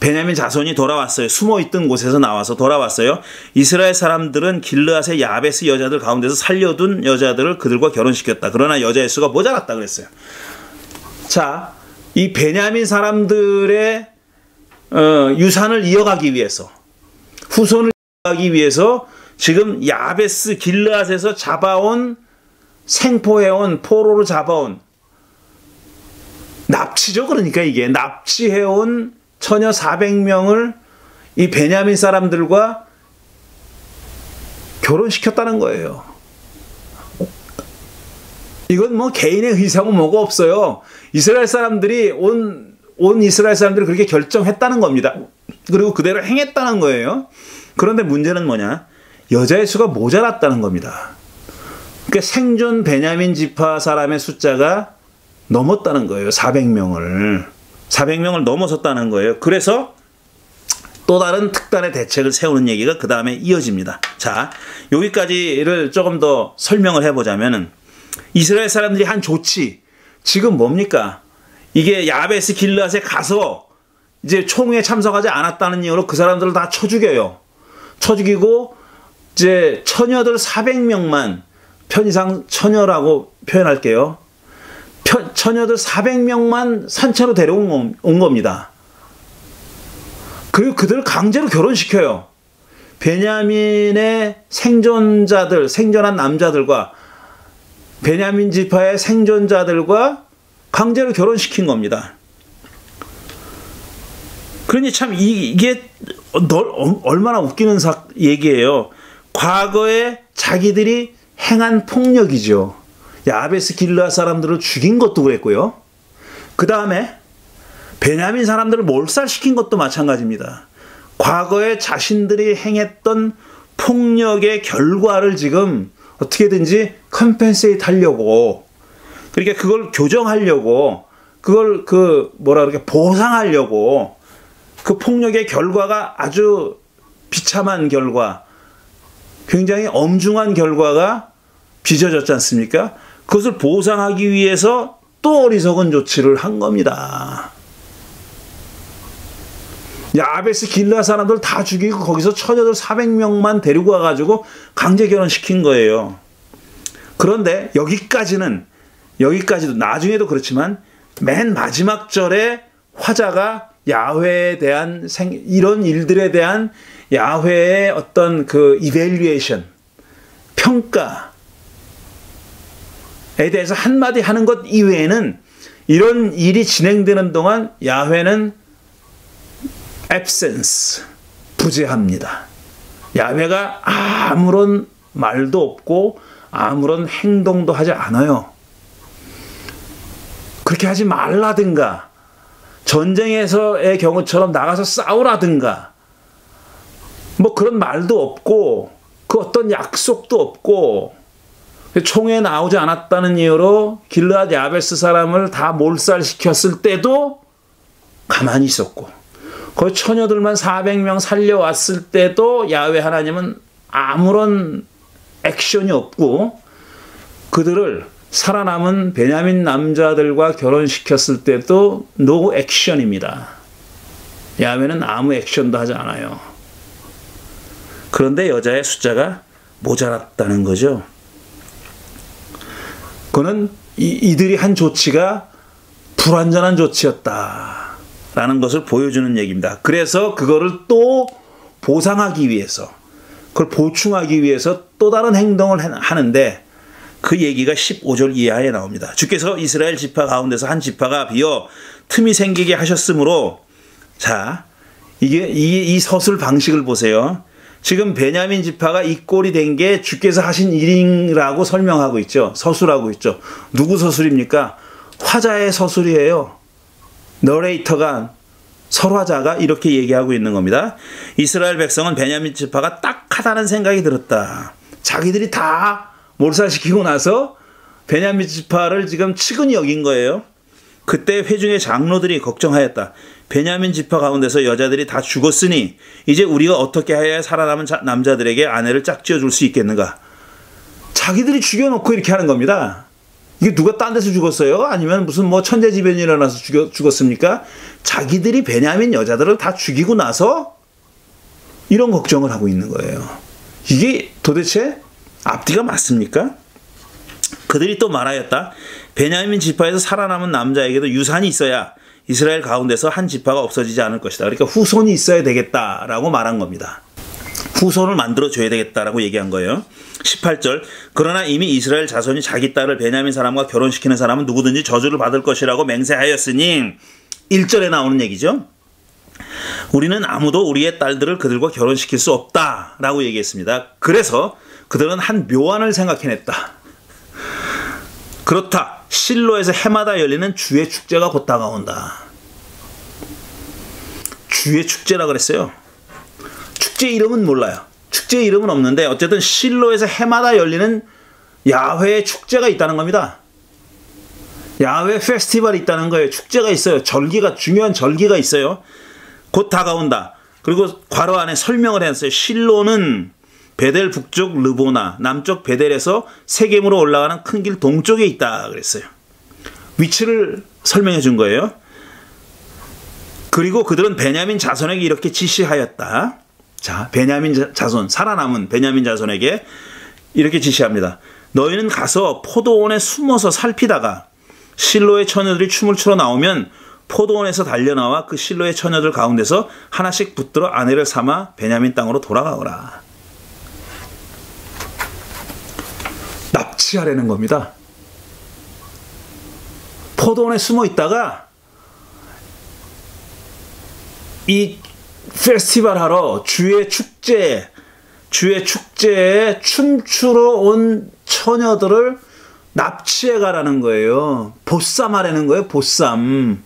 베냐민 자손이 돌아왔어요. 숨어 있던 곳에서 나와서 돌아왔어요. 이스라엘 사람들은 길르앗의 야베스 여자들 가운데서 살려둔 여자들을 그들과 결혼시켰다. 그러나 여자의 수가 모자랐다 그랬어요. 자, 이 베냐민 사람들의 유산을 이어가기 위해서, 후손을 이어가기 위해서 지금 야베스 길르앗에서 잡아온, 생포해온, 포로로 잡아온, 납치죠. 그러니까 이게 납치해온 처녀 400명을 이 베냐민 사람들과 결혼시켰다는 거예요. 이건 뭐 개인의 의사고 뭐가 없어요. 이스라엘 사람들이 온 이스라엘 사람들이 그렇게 결정했다는 겁니다. 그리고 그대로 행했다는 거예요. 그런데 문제는 뭐냐? 여자의 수가 모자랐다는 겁니다. 그러니까 생존 베냐민 지파 사람의 숫자가 넘었다는 거예요. 400명을 넘어섰다는 거예요. 그래서 또 다른 특단의 대책을 세우는 얘기가 그 다음에 이어집니다. 자, 여기까지를 조금 더 설명을 해보자면은, 이스라엘 사람들이 한 조치, 지금 뭡니까? 이게 야베스 길르앗에 가서 이제 총회에 참석하지 않았다는 이유로 그 사람들을 다 쳐 죽여요. 쳐 죽이고 이제 처녀들 400명만, 편의상 처녀라고 표현할게요. 처녀들 400명만 산채로 데려온 겁니다. 그리고 그들을 강제로 결혼시켜요. 베냐민의 생존한 남자들과 베냐민 지파의 생존자들과 강제로 결혼시킨 겁니다. 그러니 참 이게 얼마나 웃기는 얘기예요. 과거에 자기들이 행한 폭력이죠. 야베스 길르앗 사람들을 죽인 것도 그랬고요. 그 다음에 베냐민 사람들을 몰살시킨 것도 마찬가지입니다. 과거에 자신들이 행했던 폭력의 결과를 지금 어떻게든지 컴펜세이트 하려고, 그러니까 그걸 교정하려고, 그걸 보상하려고, 그 폭력의 결과가 아주 비참한 결과, 굉장히 엄중한 결과가 빚어졌지 않습니까? 그것을 보상하기 위해서 또 어리석은 조치를 한 겁니다. 야베스 길르앗 사람들 다 죽이고 거기서 처녀들 400명만 데리고 와가지고 강제 결혼시킨 거예요. 그런데 여기까지도 나중에도 그렇지만 맨 마지막 절에 화자가 야훼에 대한 이런 일들에 대한 야훼의 어떤 그 이밸류에이션, 평가에 대해서 한마디 하는 것 이외에는 이런 일이 진행되는 동안 야훼는 absence, 부재합니다. 야훼가 아무런 말도 없고 아무런 행동도 하지 않아요. 그렇게 하지 말라든가 전쟁에서의 경우처럼 나가서 싸우라든가 뭐 그런 말도 없고 그 어떤 약속도 없고 총에 나오지 않았다는 이유로 길르앗 야베스 사람을 다 몰살시켰을 때도 가만히 있었고 거기 처녀들만 400명 살려왔을 때도 야훼 하나님은 아무런 액션이 없고 그들을 살아남은 베냐민 남자들과 결혼시켰을 때도 노 액션입니다. 야훼는 아무 액션도 하지 않아요. 그런데 여자의 숫자가 모자랐다는 거죠. 그거는 이들이 한 조치가 불완전한 조치였다라는 것을 보여주는 얘기입니다. 그래서 그거를 또 보상하기 위해서 그걸 보충하기 위해서 또 다른 행동을 하는데 그 얘기가 15절 이하에 나옵니다. 주께서 이스라엘 지파 가운데서 한 지파가 비어 틈이 생기게 하셨으므로 자 이게 이 서술 방식을 보세요. 지금 베냐민 지파가 이 꼴이 된 게 주께서 하신 일이라고 설명하고 있죠. 서술하고 있죠. 누구 서술입니까? 화자의 서술이에요. 너레이터가 설화자가 이렇게 얘기하고 있는 겁니다. 이스라엘 백성은 베냐민 지파가 딱하다는 생각이 들었다. 자기들이 다 몰살시키고 나서 베냐민 지파를 지금 측은히 여긴 거예요. 그때 회중의 장로들이 걱정하였다. 베냐민 지파 가운데서 여자들이 다 죽었으니 이제 우리가 어떻게 해야 살아남은 남자들에게 아내를 짝지어 줄 수 있겠는가? 자기들이 죽여놓고 이렇게 하는 겁니다. 이게 누가 딴 데서 죽었어요? 아니면 무슨 뭐 천재지변이 일어나서 죽었습니까? 자기들이 베냐민 여자들을 다 죽이고 나서 이런 걱정을 하고 있는 거예요. 이게 도대체 앞뒤가 맞습니까? 그들이 또 말하였다. 베냐민 지파에서 살아남은 남자에게도 유산이 있어야 이스라엘 가운데서 한 지파가 없어지지 않을 것이다. 그러니까 후손이 있어야 되겠다라고 말한 겁니다. 후손을 만들어줘야 되겠다라고 얘기한 거예요. 18절 그러나 이미 이스라엘 자손이 자기 딸을 베냐민 사람과 결혼시키는 사람은 누구든지 저주를 받을 것이라고 맹세하였으니 1절에 나오는 얘기죠. 우리는 아무도 우리의 딸들을 그들과 결혼시킬 수 없다라고 얘기했습니다. 그래서 그들은 한 묘안을 생각해냈다. 그렇다. 실로에서 해마다 열리는 주의 축제가 곧 다가온다. 주의 축제라 그랬어요. 축제 이름은 몰라요. 축제 이름은 없는데 어쨌든 실로에서 해마다 열리는 야훼의 축제가 있다는 겁니다. 야훼 페스티벌이 있다는 거예요. 축제가 있어요. 절기가 중요한 절기가 있어요. 곧 다가온다. 그리고 괄호 안에 설명을 했어요. 실로는 베델 북쪽 르보나 남쪽 베델에서 세겜으로 올라가는 큰 길 동쪽에 있다 그랬어요. 위치를 설명해 준 거예요. 그리고 그들은 베냐민 자손에게 이렇게 지시하였다. 자, 베냐민 자손, 살아남은 베냐민 자손에게 이렇게 지시합니다. 너희는 가서 포도원에 숨어서 살피다가 실로의 처녀들이 춤을 추러 나오면 포도원에서 달려나와 그 실로의 처녀들 가운데서 하나씩 붙들어 아내를 삼아 베냐민 땅으로 돌아가거라. 납치하려는 겁니다. 포도원에 숨어 있다가 이 페스티벌 하러 주의 축제에 춤추러 온 처녀들을 납치해 가라는 거예요. 보쌈하라는 거예요. 보쌈.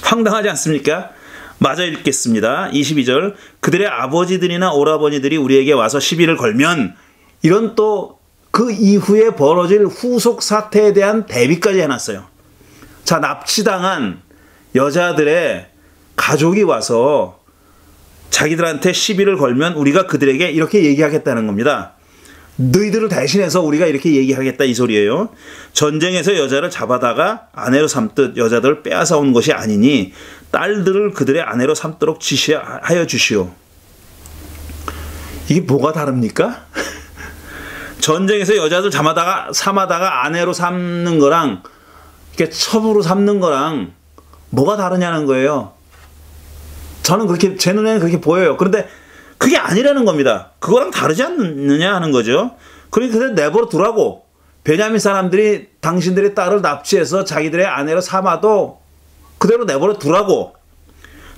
황당하지 않습니까? 마저 읽겠습니다. 22절 그들의 아버지들이나 오라버니들이 우리에게 와서 시비를 걸면 이런 또 그 이후에 벌어질 후속 사태에 대한 대비까지 해놨어요. 자, 납치당한 여자들의 가족이 와서 자기들한테 시비를 걸면 우리가 그들에게 이렇게 얘기하겠다는 겁니다. 너희들을 대신해서 우리가 이렇게 얘기하겠다 이 소리예요. 전쟁에서 여자를 잡아다가 아내로 삼듯 여자들을 빼앗아 온 것이 아니니 딸들을 그들의 아내로 삼도록 지시하여 주시오. 이게 뭐가 다릅니까? 전쟁에서 여자들 삼아다가 아내로 삼는 거랑 이렇게 첩으로 삼는 거랑 뭐가 다르냐는 거예요. 저는 그렇게 제 눈에는 그렇게 보여요. 그런데 그게 아니라는 겁니다. 그거랑 다르지 않느냐 하는 거죠. 그러니까 그냥 내버려 두라고. 베냐민 사람들이 당신들의 딸을 납치해서 자기들의 아내로 삼아도 그대로 내버려 두라고.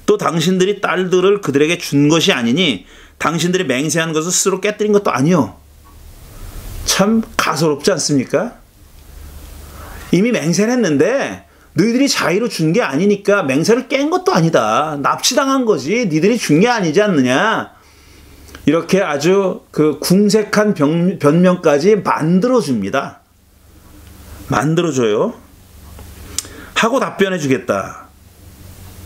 또 당신들이 딸들을 그들에게 준 것이 아니니 당신들이 맹세한 것을 스스로 깨뜨린 것도 아니요. 참 가소롭지 않습니까? 이미 맹세를 했는데 너희들이 자의로 준 게 아니니까 맹세를 깬 것도 아니다. 납치당한 거지. 니들이 준 게 아니지 않느냐. 이렇게 아주 그 궁색한 변명까지 만들어줍니다. 만들어줘요. 하고 답변해 주겠다.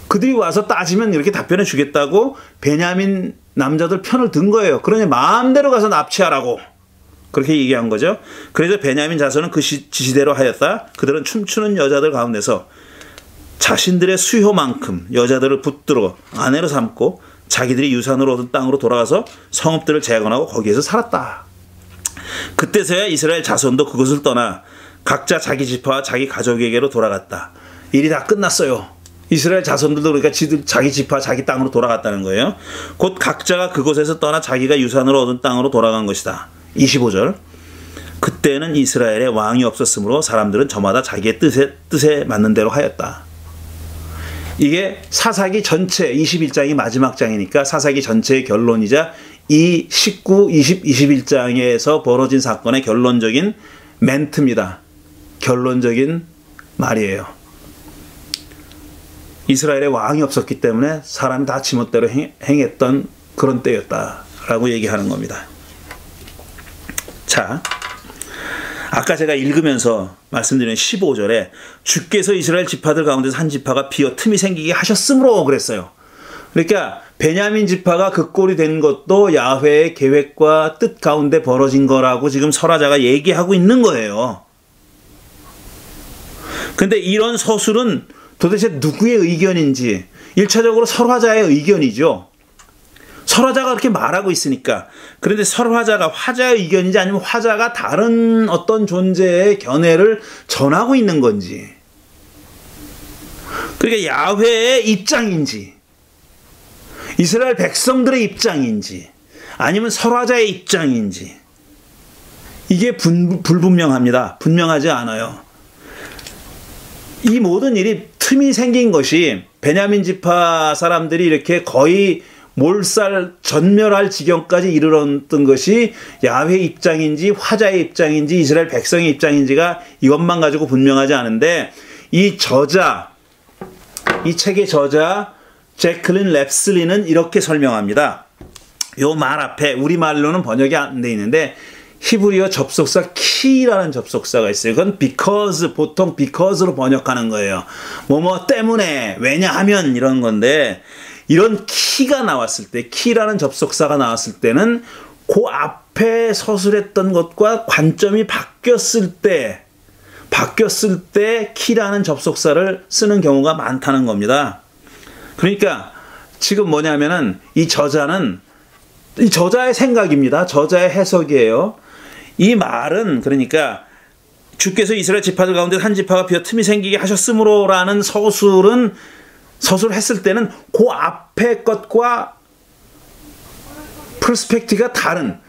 그들이 와서 따지면 이렇게 답변해 주겠다고 베냐민 남자들 편을 든 거예요. 그러니 마음대로 가서 납치하라고. 그렇게 얘기한 거죠. 그래서 베냐민 자손은 그 지시대로 하였다. 그들은 춤추는 여자들 가운데서 자신들의 수요만큼 여자들을 붙들어 아내로 삼고 자기들이 유산으로 얻은 땅으로 돌아가서 성읍들을 재건하고 거기에서 살았다. 그때서야 이스라엘 자손도 그곳을 떠나 각자 자기 지파와 자기 가족에게로 돌아갔다. 일이 다 끝났어요. 이스라엘 자손들도 그러니까 자기 지파 자기 땅으로 돌아갔다는 거예요. 곧 각자가 그곳에서 떠나 자기가 유산으로 얻은 땅으로 돌아간 것이다. 25절. 그때는 이스라엘에 왕이 없었으므로 사람들은 저마다 자기의 뜻에 맞는 대로 하였다. 이게 사사기 전체 21장이 마지막 장이니까 사사기 전체의 결론이자 이 19, 20, 21장에서 벌어진 사건의 결론적인 멘트입니다. 결론적인 말이에요. 이스라엘에 왕이 없었기 때문에 사람이 다 지멋대로 행했던 그런 때였다라고 얘기하는 겁니다. 자, 아까 제가 읽으면서 말씀드린 15절에 주께서 이스라엘 지파들 가운데서 한 지파가 비어 틈이 생기게 하셨으므로 그랬어요. 그러니까 베냐민 지파가 그 꼴이 된 것도 야훼의 계획과 뜻 가운데 벌어진 거라고 지금 설화자가 얘기하고 있는 거예요. 근데 이런 서술은 도대체 누구의 의견인지 1차적으로 설화자의 의견이죠. 설화자가 그렇게 말하고 있으니까. 그런데 설화자가 화자의 의견인지 아니면 화자가 다른 어떤 존재의 견해를 전하고 있는 건지, 그러니까 야훼의 입장인지 이스라엘 백성들의 입장인지 아니면 설화자의 입장인지 이게 불분명합니다. 분명하지 않아요. 이 모든 일이 틈이 생긴 것이 베냐민 지파 사람들이 이렇게 거의 전멸할 지경까지 이르렀던 것이 야훼 입장인지 화자의 입장인지 이스라엘 백성의 입장인지가 이것만 가지고 분명하지 않은데, 이 책의 저자 제클린 랩슬리는 이렇게 설명합니다. 요 말 앞에 우리말로는 번역이 안 돼 있는데 히브리어 접속사 키라는 접속사가 있어요. 그건 because, 보통 because로 번역하는 거예요. 뭐뭐 때문에, 왜냐하면 이런 건데, 이런 키가 나왔을 때, 키라는 접속사가 나왔을 때는 그 앞에 서술했던 것과 관점이 바뀌었을 때 키라는 접속사를 쓰는 경우가 많다는 겁니다. 그러니까 지금 뭐냐면은 이 저자의 생각입니다. 저자의 해석이에요. 이 말은 그러니까 주께서 이스라엘 지파들 가운데 한 지파가 비어 틈이 생기게 하셨으므로라는 서술을 했을 때는 그 앞에 것과 퍼스펙티브가 다른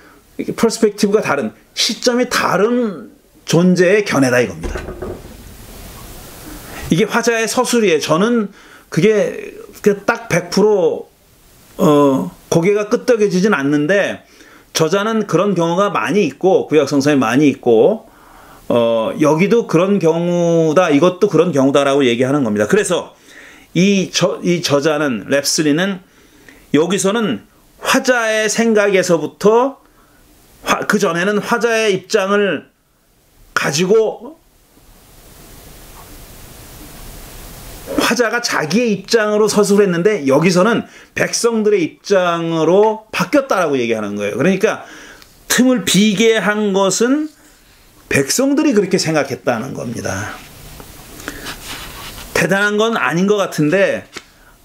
시점이 다른 존재의 견해다 이겁니다. 이게 화자의 서술이에요. 저는 그게 딱 100% 고개가 끄덕여지진 않는데, 저자는 그런 경우가 많이 있고 구약 성서에 많이 있고 여기도 그런 경우다, 이것도 그런 경우다라고 얘기하는 겁니다. 그래서 이 저자는 랩슬리는 여기서는 화자의 생각에서부터 그 전에는 화자의 입장을 가지고 화자가 자기의 입장으로 서술했는데 여기서는 백성들의 입장으로 바뀌었다라고 얘기하는 거예요. 그러니까 틈을 비게 한 것은 백성들이 그렇게 생각했다는 겁니다. 대단한 건 아닌 것 같은데,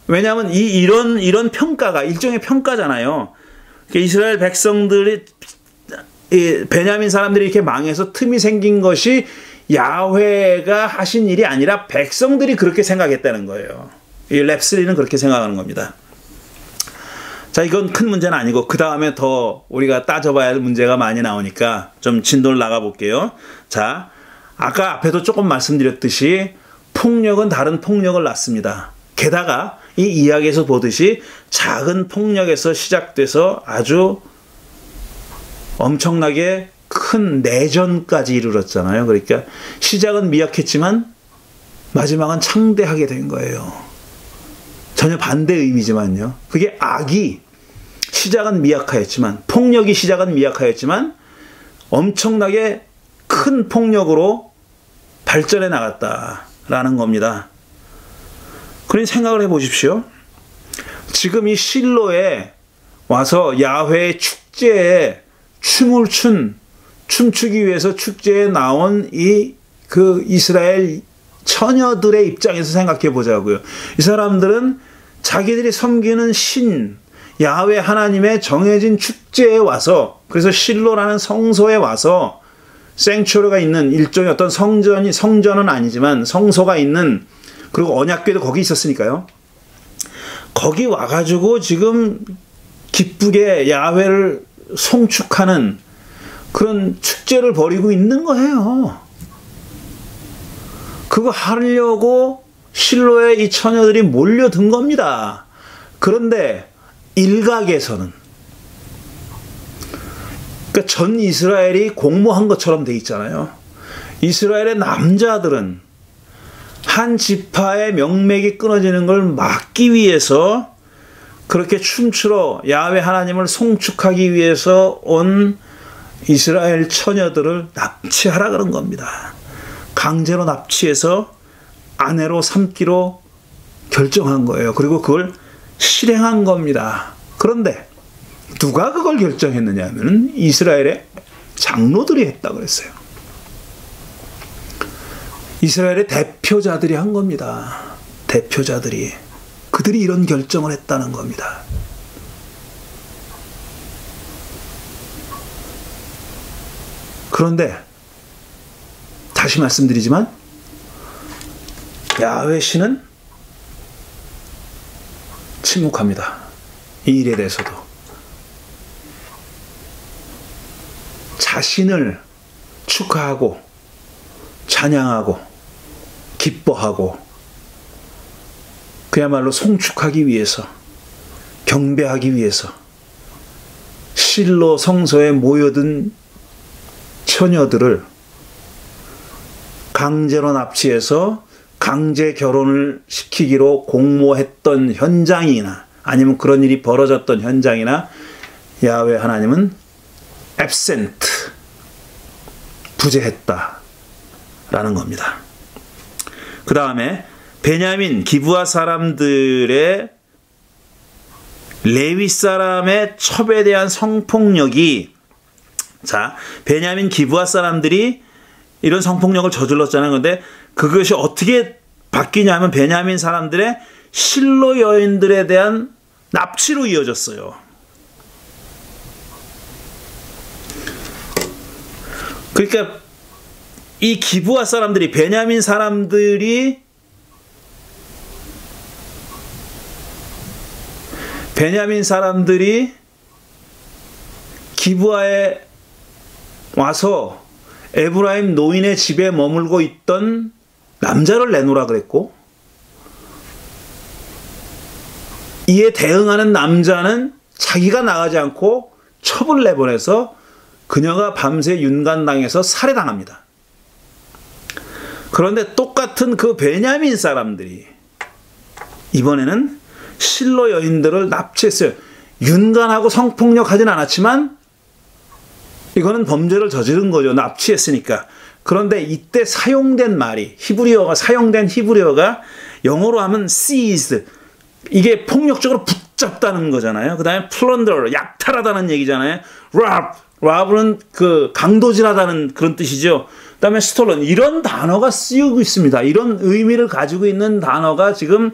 왜냐하면 이런 평가가 일종의 평가잖아요. 이스라엘 백성들이, 베냐민 사람들이 이렇게 망해서 틈이 생긴 것이 야훼가 하신 일이 아니라 백성들이 그렇게 생각했다는 거예요. 이 랩슬리는 그렇게 생각하는 겁니다. 자, 이건 큰 문제는 아니고 그 다음에 더 우리가 따져봐야 할 문제가 많이 나오니까 좀 진도를 나가볼게요. 자, 아까 앞에도 조금 말씀드렸듯이 폭력은 다른 폭력을 낳습니다. 게다가 이 이야기에서 보듯이 작은 폭력에서 시작돼서 아주 엄청나게 큰 내전까지 이르렀잖아요. 그러니까 시작은 미약했지만 마지막은 창대하게 된 거예요. 전혀 반대 의미지만요. 그게 악이 시작은 미약하였지만, 폭력이 시작은 미약하였지만 엄청나게 큰 폭력으로 발전해 나갔다라는 겁니다. 그러니 생각을 해보십시오. 지금 이 실로에 와서 야훼의 축제에 춤추기 위해서 축제에 나온 그 이스라엘 처녀들의 입장에서 생각해 보자고요. 이 사람들은 자기들이 섬기는 신, 야훼 하나님의 정해진 축제에 와서, 그래서 실로라는 성소에 와서 생츄어리가 있는 일종의 어떤 성전은 아니지만 성소가 있는, 그리고 언약궤도 거기 있었으니까요. 거기 와가지고 지금 기쁘게 야훼를 송축하는 그런 축제를 벌이고 있는 거예요. 그거 하려고 실로에 이 처녀들이 몰려든 겁니다. 그런데 일각에서는, 그러니까 전 이스라엘이 공모한 것처럼 돼 있잖아요. 이스라엘의 남자들은 한 지파의 명맥이 끊어지는 걸 막기 위해서 그렇게 춤추러 야훼 하나님을 송축하기 위해서 온 이스라엘 처녀들을 납치하라 그런 겁니다. 강제로 납치해서 아내로 삼기로 결정한 거예요. 그리고 그걸 실행한 겁니다. 그런데 누가 그걸 결정했느냐 하면 이스라엘의 장로들이 했다고 그랬어요. 이스라엘의 대표자들이 한 겁니다. 대표자들이. 그들이 이런 결정을 했다는 겁니다. 그런데 다시 말씀드리지만 야훼 신은 침묵합니다. 이 일에 대해서도. 자신을 축하하고 찬양하고 기뻐하고 그야말로 송축하기 위해서, 경배하기 위해서 실로 성소에 모여든 처녀들을 강제로 납치해서 강제 결혼을 시키기로 공모했던 현장이나 아니면 그런 일이 벌어졌던 현장이나 야훼 하나님은 absent, 부재했다라는 겁니다. 그 다음에 베냐민 기브아 사람들의 레위 사람의 첩에 대한 성폭력이, 자, 베냐민 기브아 사람들이 이런 성폭력을 저질렀잖아요. 그런데 그것이 어떻게 바뀌냐면 베냐민 사람들의 실로 여인들에 대한 납치로 이어졌어요. 그러니까 이 기브아 사람들이, 베냐민 사람들이 기브아에 와서 에브라임 노인의 집에 머물고 있던 남자를 내놓으라 그랬고, 이에 대응하는 남자는 자기가 나가지 않고 첩을 내보내서 그녀가 밤새 윤간당해서 살해당합니다. 그런데 똑같은 그 베냐민 사람들이 이번에는 실로 여인들을 납치했어요. 윤간하고 성폭력하진 않았지만 이거는 범죄를 저지른 거죠. 납치했으니까. 그런데 이때 사용된 말이, 사용된 히브리어가 영어로 하면 seized. 이게 폭력적으로 붙잡다는 거잖아요. 그 다음에 plunder, 약탈하다는 얘기잖아요. rob은 그 강도질하다는 그런 뜻이죠. 그 다음에 stolen, 이런 단어가 쓰이고 있습니다. 이런 의미를 가지고 있는 단어가 지금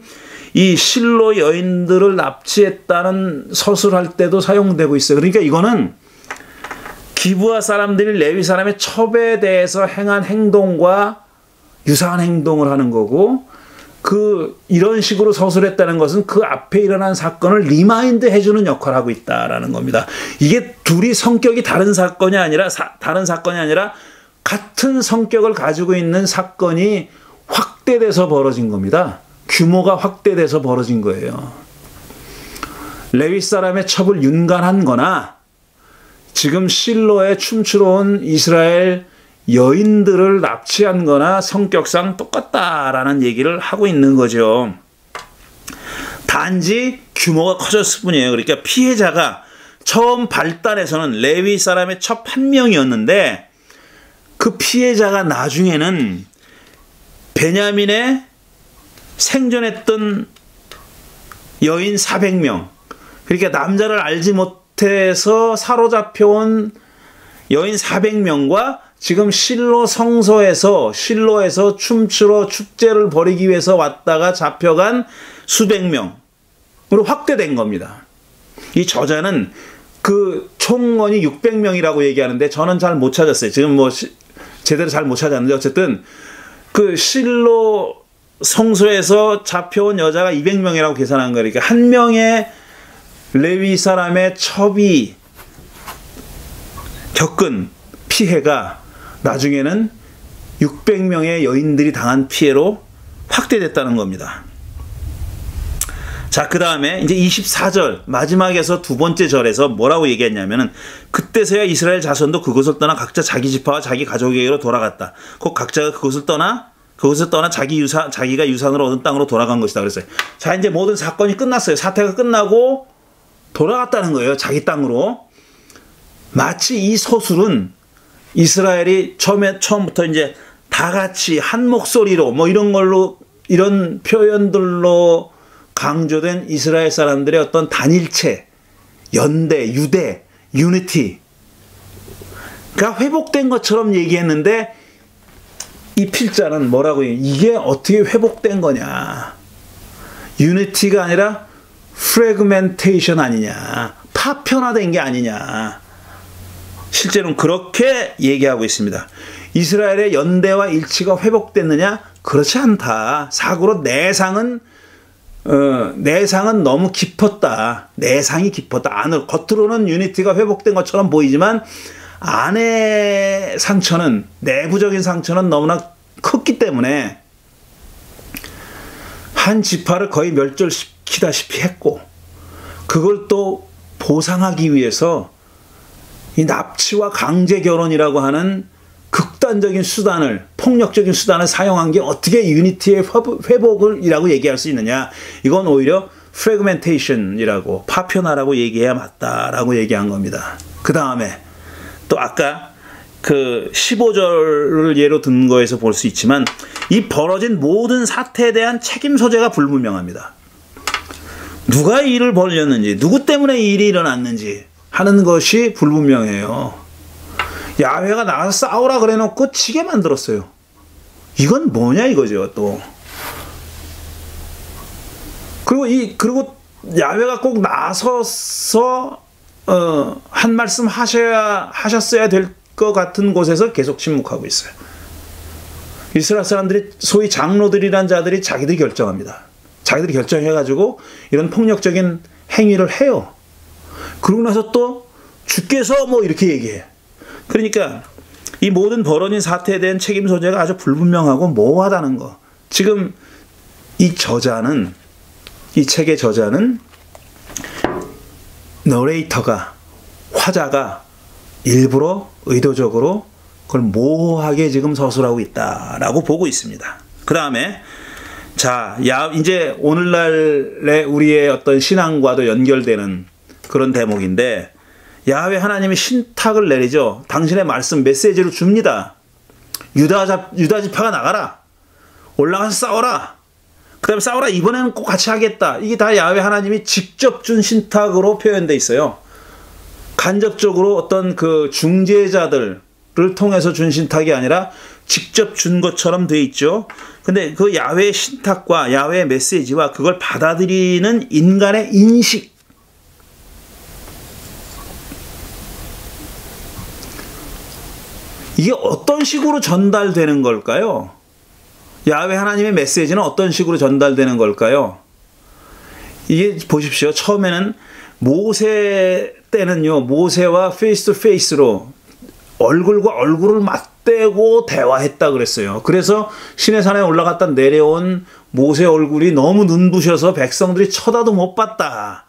이 실로 여인들을 납치했다는 서술할 때도 사용되고 있어요. 그러니까 이거는 기브아 사람들이 레위 사람의 첩에 대해서 행한 행동과 유사한 행동을 하는 거고, 이런 식으로 서술했다는 것은 그 앞에 일어난 사건을 리마인드 해주는 역할을 하고 있다라는 겁니다. 이게 둘이 성격이 다른 사건이 아니라 같은 성격을 가지고 있는 사건이 확대돼서 벌어진 겁니다. 규모가 확대돼서 벌어진 거예요. 레위 사람의 첩을 윤관한 거나 지금 실로에 춤추러 온 이스라엘 여인들을 납치한 거나 성격상 똑같다라는 얘기를 하고 있는 거죠. 단지 규모가 커졌을 뿐이에요. 그러니까 피해자가 처음 발단에서는 레위 사람의 첩 한 명이었는데 그 피해자가 나중에는 베냐민의 생존했던 여인 400명, 그러니까 남자를 알지 못해서 사로잡혀온 여인 400명과 지금 실로에서 춤추러 축제를 벌이기 위해서 왔다가 잡혀간 수백 명으로 확대된 겁니다. 이 저자는 그 총원이 600명이라고 얘기하는데 저는 잘 못 찾았어요. 지금 뭐 제대로 잘 못 찾았는데 어쨌든 그 실로 성소에서 잡혀온 여자가 200명이라고 계산한 거니까 한 명의 레위 사람의 첩이 겪은 피해가 나중에는 600명의 여인들이 당한 피해로 확대됐다는 겁니다. 자, 그 다음에 이제 24절 마지막에서 두 번째 절에서 뭐라고 얘기했냐면은 그때서야 이스라엘 자손도 그곳을 떠나 각자 자기 지파와 자기 가족에게로 돌아갔다. 곧 각자가 그곳을 떠나 자기가 유산으로 얻은 땅으로 돌아간 것이다 그랬어요. 자, 이제 모든 사건이 끝났어요. 사태가 끝나고 돌아갔다는 거예요. 자기 땅으로. 마치 이 서술은 이스라엘이 처음부터 이제 다 같이 한 목소리로 뭐 이런 표현들로 강조된 이스라엘 사람들의 어떤 단일체, 연대, 유대, 유니티가 회복된 것처럼 얘기했는데 이 필자는 뭐라고 해요? 이게 어떻게 회복된 거냐? 유니티가 아니라 프래그멘테이션 아니냐? 파편화된 게 아니냐? 실제로는 그렇게 얘기하고 있습니다. 이스라엘의 연대와 일치가 회복됐느냐? 그렇지 않다. 사고로 내상은 너무 깊었다. 내상이 깊었다. 겉으로는 유니티가 회복된 것처럼 보이지만 안의 상처는, 내부적인 상처는 너무나 컸기 때문에 한 지파를 거의 멸절시키다시피 했고, 그걸 또 보상하기 위해서 이 납치와 강제 결혼이라고 하는 극단적인 수단을, 폭력적인 수단을 사용한 게 어떻게 유니티의 회복이라고 얘기할 수 있느냐. 이건 오히려 프래그멘테이션이라고, 파편화라고 얘기해야 맞다라고 얘기한 겁니다. 그 다음에 또 아까 그 15절을 예로 든 거에서 볼 수 있지만 이 벌어진 모든 사태에 대한 책임 소재가 불분명합니다. 누가 이 일을 벌였는지, 누구 때문에 이 일이 일어났는지 하는 것이 불분명해요. 야훼가 나가서 싸우라 그래놓고 치게 만들었어요. 이건 뭐냐 이거죠 또. 그리고 야훼가 꼭 나서서 한 말씀 하셨어야 될 것 같은 곳에서 계속 침묵하고 있어요. 이스라엘 사람들이 소위 장로들이란 자들이 자기들이 결정합니다. 자기들이 결정해가지고 이런 폭력적인 행위를 해요. 그러고 나서 또 주께서 뭐 이렇게 얘기해. 그러니까 이 모든 벌어진 사태에 대한 책임 소재가 아주 불분명하고 모호하다는 거. 지금 이 책의 저자는 너레이터가, 화자가 일부러 의도적으로 그걸 모호하게 지금 서술하고 있다라고 보고 있습니다. 그 다음에 자, 이제 오늘날의 우리의 어떤 신앙과도 연결되는 그런 대목인데, 야훼 하나님이 신탁을 내리죠. 당신의 말씀 메시지를 줍니다. 유다 지파가 나가라. 올라가서 싸워라. 그 다음에 싸워라. 이번에는 꼭 같이 하겠다. 이게 다 야훼 하나님이 직접 준 신탁으로 표현되어 있어요. 간접적으로 어떤 그 중재자들을 통해서 준 신탁이 아니라 직접 준 것처럼 되어 있죠. 근데 그 야훼의 신탁과 야훼의 메시지와 그걸 받아들이는 인간의 인식, 이게 어떤 식으로 전달되는 걸까요? 야훼 하나님의 메시지는 어떤 식으로 전달되는 걸까요? 이게 보십시오. 처음에는 모세 때는요, 모세와 페이스 투 페이스로 얼굴과 얼굴을 맞대고 대화했다 그랬어요. 그래서 시내산에 올라갔다 내려온 모세 얼굴이 너무 눈부셔서 백성들이 쳐다도 못 봤다.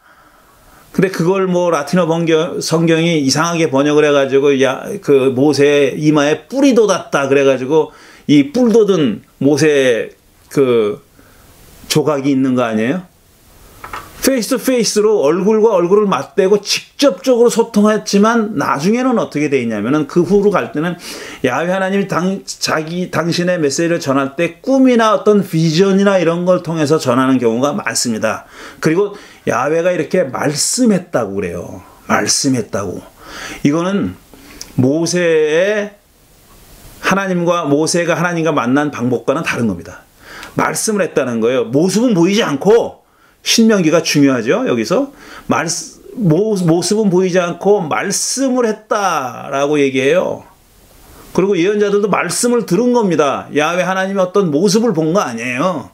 근데 그걸 뭐 라틴어 성경이 이상하게 번역을 해가지고 그 모세 이마에 뿔이 돋았다 그래가지고 이 뿔 돋은 모세 그 조각이 있는 거 아니에요? 페이스 투 페이스로 얼굴과 얼굴을 맞대고 직접적으로 소통했지만 나중에는 어떻게 돼 있냐면은 그 후로 갈 때는 야훼 하나님이 당신의 메시지를 전할 때 꿈이나 어떤 비전이나 이런 걸 통해서 전하는 경우가 많습니다. 그리고 야훼가 이렇게 말씀했다고 그래요. 말씀했다고. 이거는 모세가 하나님과 만난 방법과는 다른 겁니다. 말씀을 했다는 거예요. 모습은 보이지 않고, 신명기가 중요하죠. 여기서 모습은 보이지 않고 말씀을 했다라고 얘기해요. 그리고 예언자들도 말씀을 들은 겁니다. 야훼 하나님의 어떤 모습을 본 거 아니에요.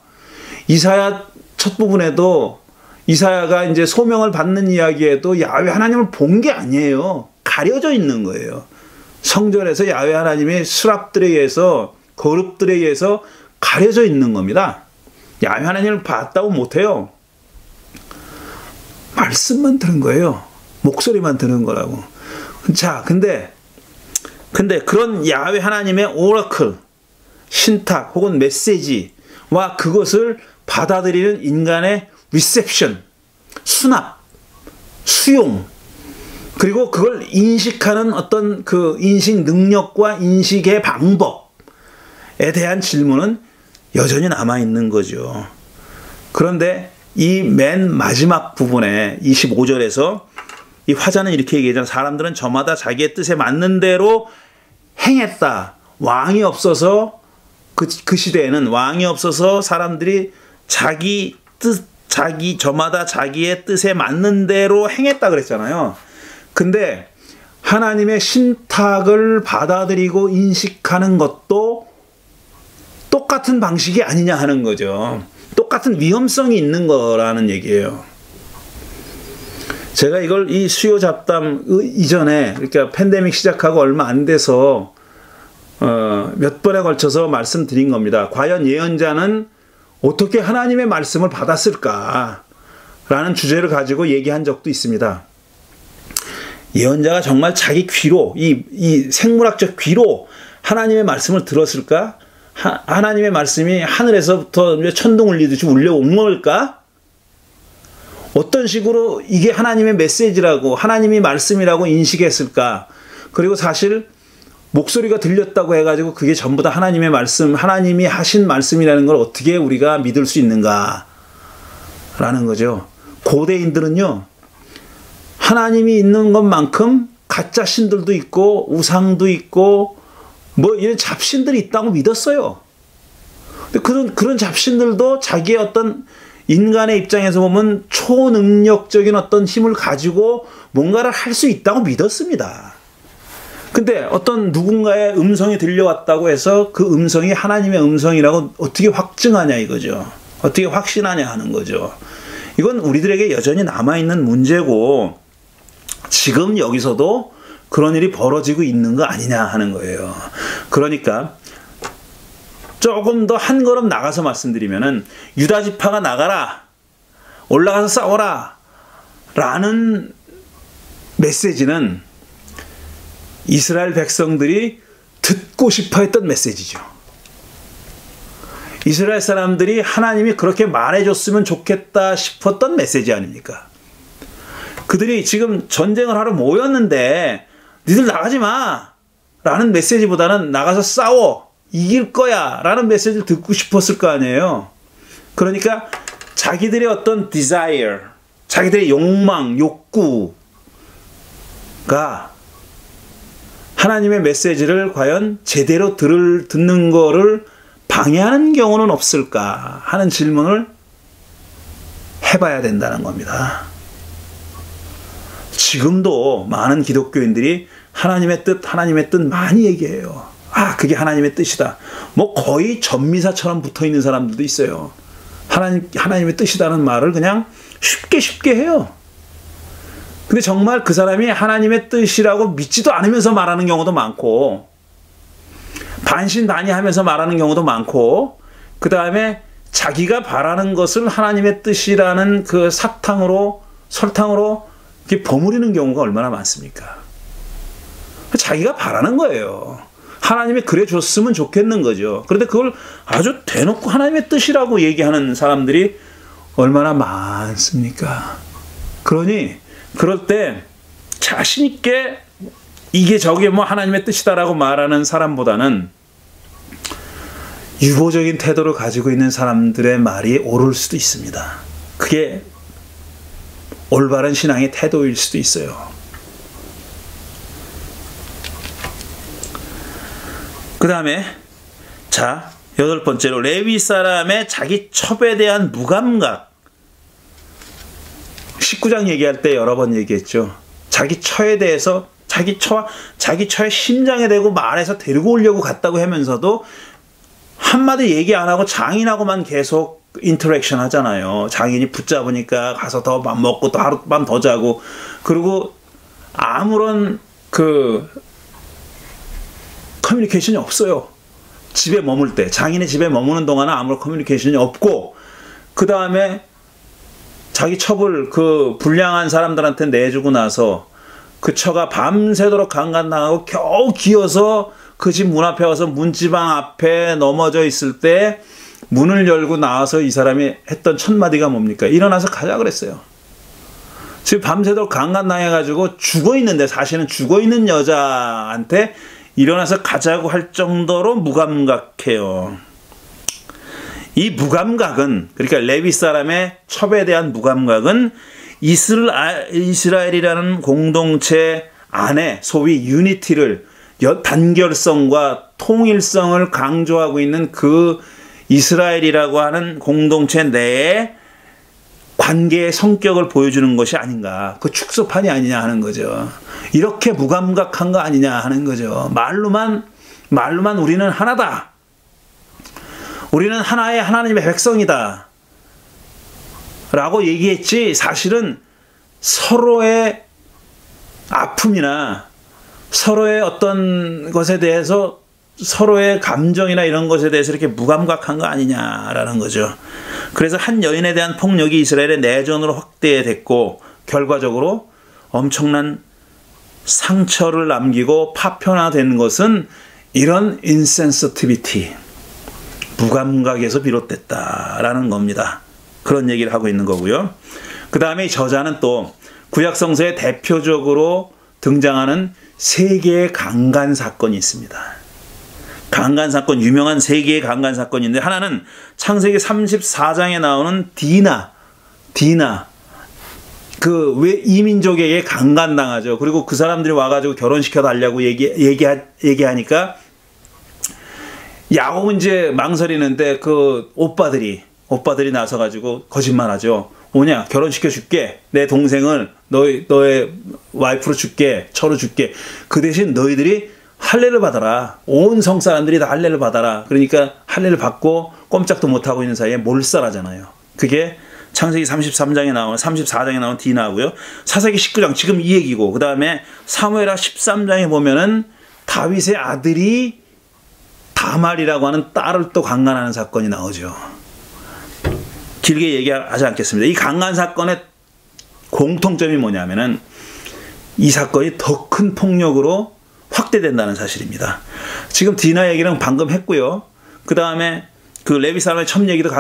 이사야 첫 부분에도 이사야가 이제 소명을 받는 이야기에도 야훼 하나님을 본 게 아니에요. 가려져 있는 거예요. 성전에서 야훼 하나님이 수랍들에 의해서, 거룹들에 의해서 가려져 있는 겁니다. 야훼 하나님을 봤다고 못해요. 말씀만 들은 거예요. 목소리만 들은 거라고. 자, 근데 그런 야훼 하나님의 오라클, 신탁 혹은 메시지와 그것을 받아들이는 인간의 리셉션, 수납, 수용, 그리고 그걸 인식하는 어떤 그 인식 능력과 인식의 방법에 대한 질문은 여전히 남아있는 거죠. 그런데 이 맨 마지막 부분에 25절에서 이 화자는 이렇게 얘기하잖아요. 사람들은 저마다 자기의 뜻에 맞는 대로 행했다. 왕이 없어서 그 시대에는 왕이 없어서 사람들이 저마다 자기의 뜻에 맞는 대로 행했다 그랬잖아요. 근데 하나님의 신탁을 받아들이고 인식하는 것도 똑같은 방식이 아니냐 하는 거죠. 똑같은 위험성이 있는 거라는 얘기예요. 제가 이걸 이 수요 잡담 이전에, 그러니까 팬데믹 시작하고 얼마 안 돼서 몇 번에 걸쳐서 말씀드린 겁니다. 과연 예언자는 어떻게 하나님의 말씀을 받았을까? 라는 주제를 가지고 얘기한 적도 있습니다. 예언자가 정말 자기 귀로, 이 생물학적 귀로 하나님의 말씀을 들었을까? 하나님의 말씀이 하늘에서부터 천둥 울리듯이 울려온 걸까? 어떤 식으로 이게 하나님의 메시지라고, 하나님이 말씀이라고 인식했을까? 그리고 사실 목소리가 들렸다고 해가지고 그게 전부 다 하나님의 말씀, 하나님이 하신 말씀이라는 걸 어떻게 우리가 믿을 수 있는가? 라는 거죠. 고대인들은요, 하나님이 있는 것만큼 가짜 신들도 있고 우상도 있고 뭐 이런 잡신들이 있다고 믿었어요. 근데 그런 잡신들도 자기의 어떤 인간의 입장에서 보면 초능력적인 어떤 힘을 가지고 뭔가를 할 수 있다고 믿었습니다. 근데 어떤 누군가의 음성이 들려왔다고 해서 그 음성이 하나님의 음성이라고 어떻게 확증하냐 이거죠. 어떻게 확신하냐 하는 거죠. 이건 우리들에게 여전히 남아있는 문제고, 지금 여기서도 그런 일이 벌어지고 있는 거 아니냐 하는 거예요. 그러니까 조금 더 한 걸음 나가서 말씀드리면은, 유다 지파가 나가라, 올라가서 싸워라 라는 메시지는 이스라엘 백성들이 듣고 싶어 했던 메시지죠. 이스라엘 사람들이 하나님이 그렇게 말해줬으면 좋겠다 싶었던 메시지 아닙니까? 그들이 지금 전쟁을 하러 모였는데 니들 나가지 마 라는 메시지보다는 나가서 싸워, 이길 거야 라는 메시지를 듣고 싶었을 거 아니에요. 그러니까 자기들의 어떤 desire, 자기들의 욕망, 욕구가 하나님의 메시지를 과연 제대로 듣는 거를 방해하는 경우는 없을까 하는 질문을 해봐야 된다는 겁니다. 지금도 많은 기독교인들이 하나님의 뜻 많이 얘기해요. 아, 그게 하나님의 뜻이다. 뭐 거의 전미사처럼 붙어있는 사람들도 있어요. 하나님의 뜻이다는 말을 그냥 쉽게 해요. 근데 정말 그 사람이 하나님의 뜻이라고 믿지도 않으면서 말하는 경우도 많고, 반신반의하면서 말하는 경우도 많고, 그 다음에 자기가 바라는 것을 하나님의 뜻이라는 그 설탕으로 이렇게 버무리는 경우가 얼마나 많습니까? 자기가 바라는 거예요. 하나님이 그래 줬으면 좋겠는 거죠. 그런데 그걸 아주 대놓고 하나님의 뜻이라고 얘기하는 사람들이 얼마나 많습니까? 그러니 그럴 때 자신 있게 이게 저게 뭐 하나님의 뜻이다라고 말하는 사람보다는 유보적인 태도를 가지고 있는 사람들의 말이 옳을 수도 있습니다. 그게 올바른 신앙의 태도일 수도 있어요. 그 다음에 자, 8번째로 레위 사람의 자기 첩에 대한 무감각. 19장 얘기할 때 여러 번 얘기했죠. 자기 처에 대해서 자기 처의 심장에 대고 말해서 데리고 오려고 갔다고 하면서도 한마디 얘기 안 하고 장인하고만 계속 인터랙션 하잖아요. 장인이 붙잡으니까 가서 더 밥 먹고 또 하룻밤 더 자고, 그리고 아무런 커뮤니케이션이 없어요. 집에 머물 때, 장인의 집에 머무는 동안은 아무런 커뮤니케이션이 없고, 그 다음에 자기 첩을 불량한 사람들한테 내주고 나서 그 처가 밤새도록 강간당하고 겨우 기어서 그 집 문 앞에 와서 문지방 앞에 넘어져 있을 때 문을 열고 나와서 이 사람이 했던 첫 마디가 뭡니까? 일어나서 가자 그랬어요. 지금 밤새도록 강간당해가지고 죽어있는데, 사실은 죽어있는 여자한테 일어나서 가자고 할 정도로 무감각해요. 이 무감각은, 그러니까 레위 사람의 첩에 대한 무감각은 이스라엘이라는 공동체 안에 소위 유니티를, 단결성과 통일성을 강조하고 있는 그 이스라엘이라고 하는 공동체 내에 관계의 성격을 보여주는 것이 아닌가. 그 축소판이 아니냐 하는 거죠. 이렇게 무감각한 거 아니냐 하는 거죠. 말로만 우리는 하나다. 우리는 하나의 하나님의 백성이다. 라고 얘기했지, 사실은 서로의 아픔이나 서로의 어떤 것에 대해서, 서로의 감정이나 이런 것에 대해서 이렇게 무감각한 거 아니냐라는 거죠. 그래서 한 여인에 대한 폭력이 이스라엘의 내전으로 확대됐고, 결과적으로 엄청난 상처를 남기고 파편화된 것은 이런 insensitivity, 무감각에서 비롯됐다라는 겁니다. 그런 얘기를 하고 있는 거고요. 그 다음에 이 저자는 또 구약성서에 대표적으로 등장하는 세 개의 강간 사건이 있습니다. 강간 사건, 유명한 세 개의 강간 사건인데, 하나는 창세기 34장에 나오는 디나, 왜 이민족에게 강간당하죠. 그리고 그 사람들이 와가지고 결혼시켜 달라고 얘기하니까 야곱은 이제 망설이는데 그 오빠들이 나서가지고 거짓말하죠. 오냐, 결혼시켜 줄게. 내 동생을 너의 와이프로 줄게, 처로 줄게. 그 대신 너희들이 할례를 받아라. 온 성 사람들이 다 할례를 받아라. 그러니까 할례를 받고 꼼짝도 못하고 있는 사이에 몰살하잖아요. 그게 창세기 34장에 나오는 디나고요. 사사기 19장, 지금 이 얘기고, 그 다음에 사무엘하 13장에 보면은 다윗의 아들이 다말이라고 하는 딸을 또 강간하는 사건이 나오죠. 길게 얘기하지 않겠습니다. 이 강간 사건의 공통점이 뭐냐면은 이 사건이 더 큰 폭력으로 확대된다는 사실입니다. 지금 디나 얘기는 방금 했고요. 그 다음에 그 레위 사람의 첩 얘기도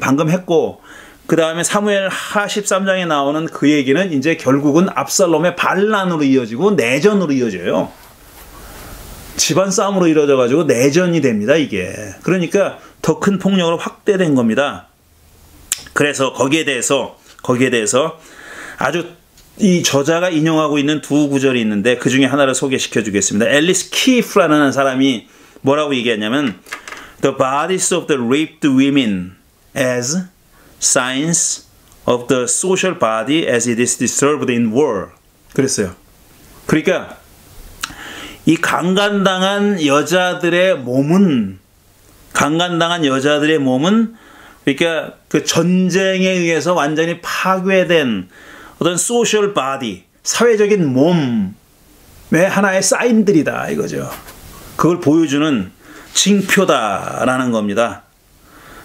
방금 했고, 그 다음에 사무엘하 13장에 나오는 그 얘기는 이제 결국은 압살롬의 반란으로 이어지고 내전으로 이어져요. 집안 싸움으로 이루어져가지고 내전이 됩니다, 이게. 그러니까 더 큰 폭력으로 확대된 겁니다. 그래서 거기에 대해서 아주 이 저자가 인용하고 있는 두 구절이 있는데, 그 중에 하나를 소개시켜 주겠습니다. 앨리스 키프라는 사람이 뭐라고 얘기했냐면, The bodies of the raped women as signs of the social body as it is disturbed in war. 그랬어요. 그러니까 이 강간당한 여자들의 몸은 그러니까 그 전쟁에 의해서 완전히 파괴된 어떤 소셜 바디, 사회적인 몸의 하나의 사인들이다 이거죠. 그걸 보여주는 징표다라는 겁니다.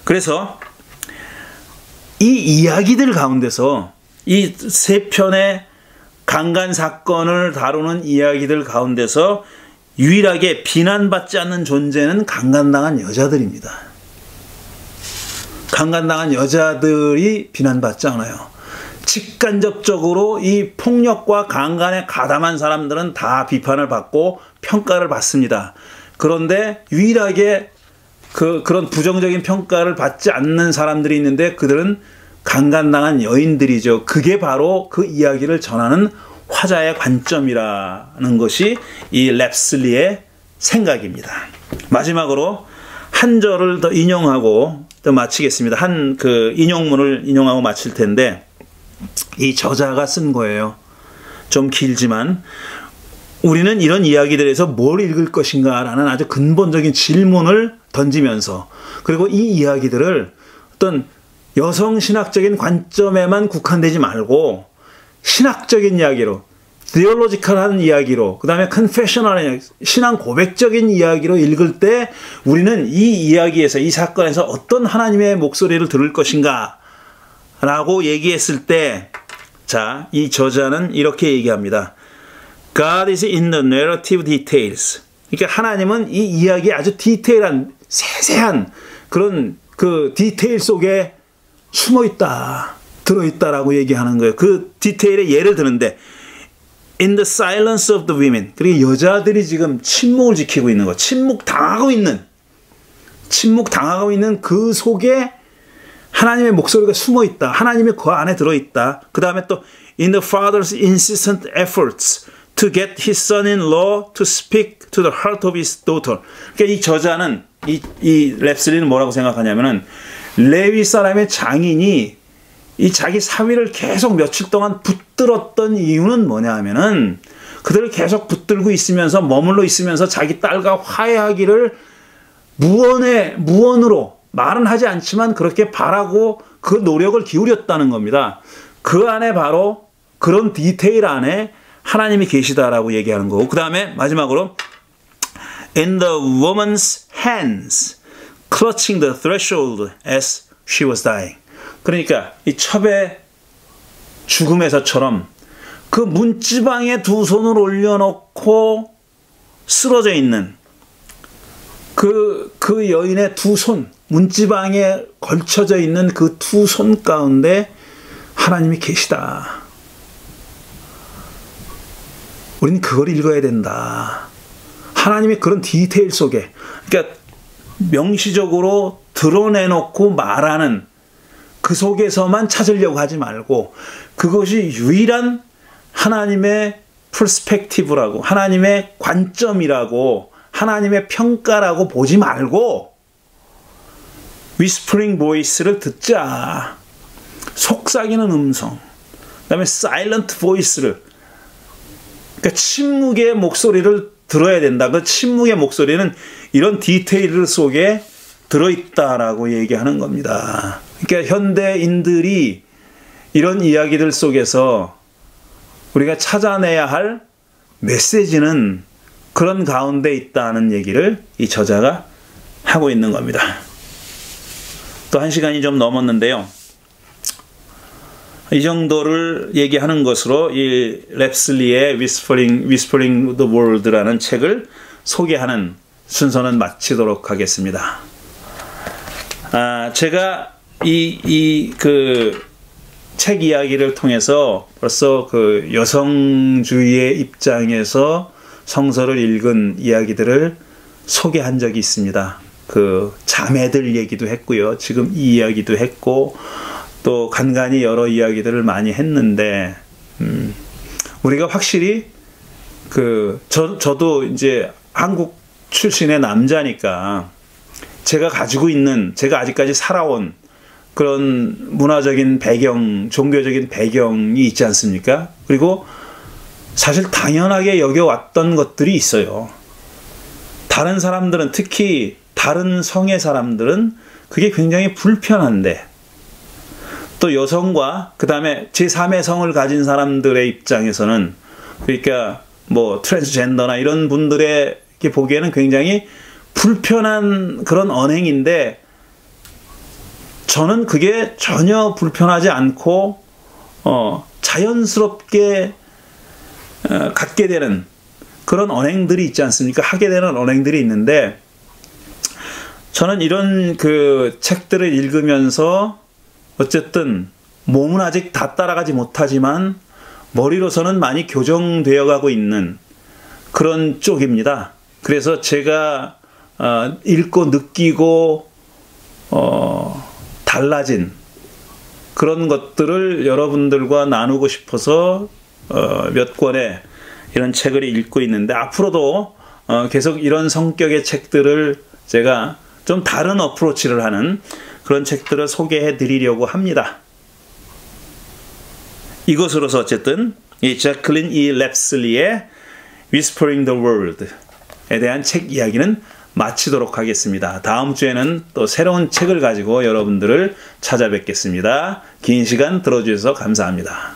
그래서 이 이야기들 가운데서 이 세 편의 강간 사건을 다루는 이야기들 가운데서 유일하게 비난받지 않는 존재는 강간당한 여자들입니다. 강간당한 여자들이 비난받지 않아요. 직간접적으로 이 폭력과 강간에 가담한 사람들은 다 비판을 받고 평가를 받습니다. 그런데 유일하게 그런 부정적인 평가를 받지 않는 사람들이 있는데 그들은 강간당한 여인들이죠. 그게 바로 그 이야기를 전하는 화자의 관점이라는 것이 이 랩슬리의 생각입니다. 마지막으로 한 절을 더 인용하고 또 마치겠습니다. 한 그 인용문을 인용하고 마칠 텐데 이 저자가 쓴 거예요. 좀 길지만 우리는 이런 이야기들에서 뭘 읽을 것인가 라는 아주 근본적인 질문을 던지면서 그리고 이 이야기들을 어떤 여성신학적인 관점에만 국한되지 말고 신학적인 이야기로 theological한 이야기로 그 다음에 confessional 신앙 고백적인 이야기로 읽을 때 우리는 이 이야기에서 이 사건에서 어떤 하나님의 목소리를 들을 것인가 라고 얘기했을 때 자, 이 저자는 이렇게 얘기합니다. God is in the narrative details. 그러니까 하나님은 이 이야기에 아주 디테일한 세세한 그런 그 디테일 속에 숨어 있다, 들어 있다라고 얘기하는 거예요. 그 디테일의 예를 드는데 in the silence of the women. 그리고 여자들이 지금 침묵을 지키고 있는 거, 침묵 당하고 있는 그 속에 하나님의 목소리가 숨어 있다. 하나님이 그 안에 들어 있다. 그 다음에 또 in the father's insistent efforts to get his son-in-law to speak to the heart of his daughter. 그러니까 이 저자는 이 랩슬리는 뭐라고 생각하냐면은 레위 사람의 장인이 이 자기 사위를 계속 며칠 동안 붙들었던 이유는 뭐냐 하면은 그들을 계속 붙들고 있으면서 머물러 있으면서 자기 딸과 화해하기를 무언으로 말은 하지 않지만 그렇게 바라고 그 노력을 기울였다는 겁니다. 그 안에 바로 그런 디테일 안에 하나님이 계시다라고 얘기하는 거고 그 다음에 마지막으로 in the woman's hands clutching the threshold as she was dying. 그러니까 이 첩의 죽음에서처럼 그 문지방에 두 손을 올려놓고 쓰러져 있는 그 여인의 두 손, 문지방에 걸쳐져 있는 그 두 손 가운데 하나님이 계시다. 우리는 그걸 읽어야 된다. 하나님의 그런 디테일 속에, 그러니까 명시적으로 드러내놓고 말하는 그 속에서만 찾으려고 하지 말고 그것이 유일한 하나님의 퍼스펙티브라고, 하나님의 관점이라고, 하나님의 평가라고 보지 말고 위스퍼링 보이스를 듣자. 속삭이는 음성, 그 다음에 사일런트 보이스를, 그러니까 침묵의 목소리를 들어야 된다. 그 침묵의 목소리는 이런 디테일 속에 들어있다라고 얘기하는 겁니다. 그러니까 현대인들이 이런 이야기들 속에서 우리가 찾아내야 할 메시지는 그런 가운데 있다는 얘기를 이 저자가 하고 있는 겁니다. 또 1시간이 좀 넘었는데요. 이 정도를 얘기하는 것으로 이 랩슬리의 Whispering the World라는 책을 소개하는 순서는 마치도록 하겠습니다. 제가 그 책 이야기를 통해서 벌써 그 여성주의의 입장에서 성서를 읽은 이야기들을 소개한 적이 있습니다. 그 자매들 얘기도 했고요. 지금 이 이야기도 했고 또 간간히 여러 이야기들을 많이 했는데 우리가 확실히 저도 이제 한국 출신의 남자니까 제가 가지고 있는, 제가 아직까지 살아온 그런 문화적인 배경, 종교적인 배경이 있지 않습니까? 그리고 사실 당연하게 여겨왔던 것들이 있어요. 다른 사람들은, 특히 다른 성의 사람들은 그게 굉장히 불편한데 또 여성과 그 다음에 제3의 성을 가진 사람들의 입장에서는, 그러니까 뭐 트랜스젠더나 이런 분들에게 보기에는 굉장히 불편한 그런 언행인데 저는 그게 전혀 불편하지 않고 자연스럽게 갖게 되는 그런 언행들이 있지 않습니까? 하게 되는 언행들이 있는데 저는 이런 그 책들을 읽으면서 어쨌든 몸은 아직 다 따라가지 못하지만 머리로서는 많이 교정되어 가고 있는 그런 쪽입니다. 그래서 제가 읽고 느끼고 달라진 그런 것들을 여러분들과 나누고 싶어서 몇 권의 이런 책을 읽고 있는데 앞으로도 계속 이런 성격의 책들을 제가 좀 다른 어프로치를 하는 그런 책들을 소개해 드리려고 합니다. 이것으로서 어쨌든 이 제클린 E. 랩슬리의 Whispering the World에 대한 책 이야기는 마치도록 하겠습니다. 다음 주에는 또 새로운 책을 가지고 여러분들을 찾아뵙겠습니다. 긴 시간 들어주셔서 감사합니다.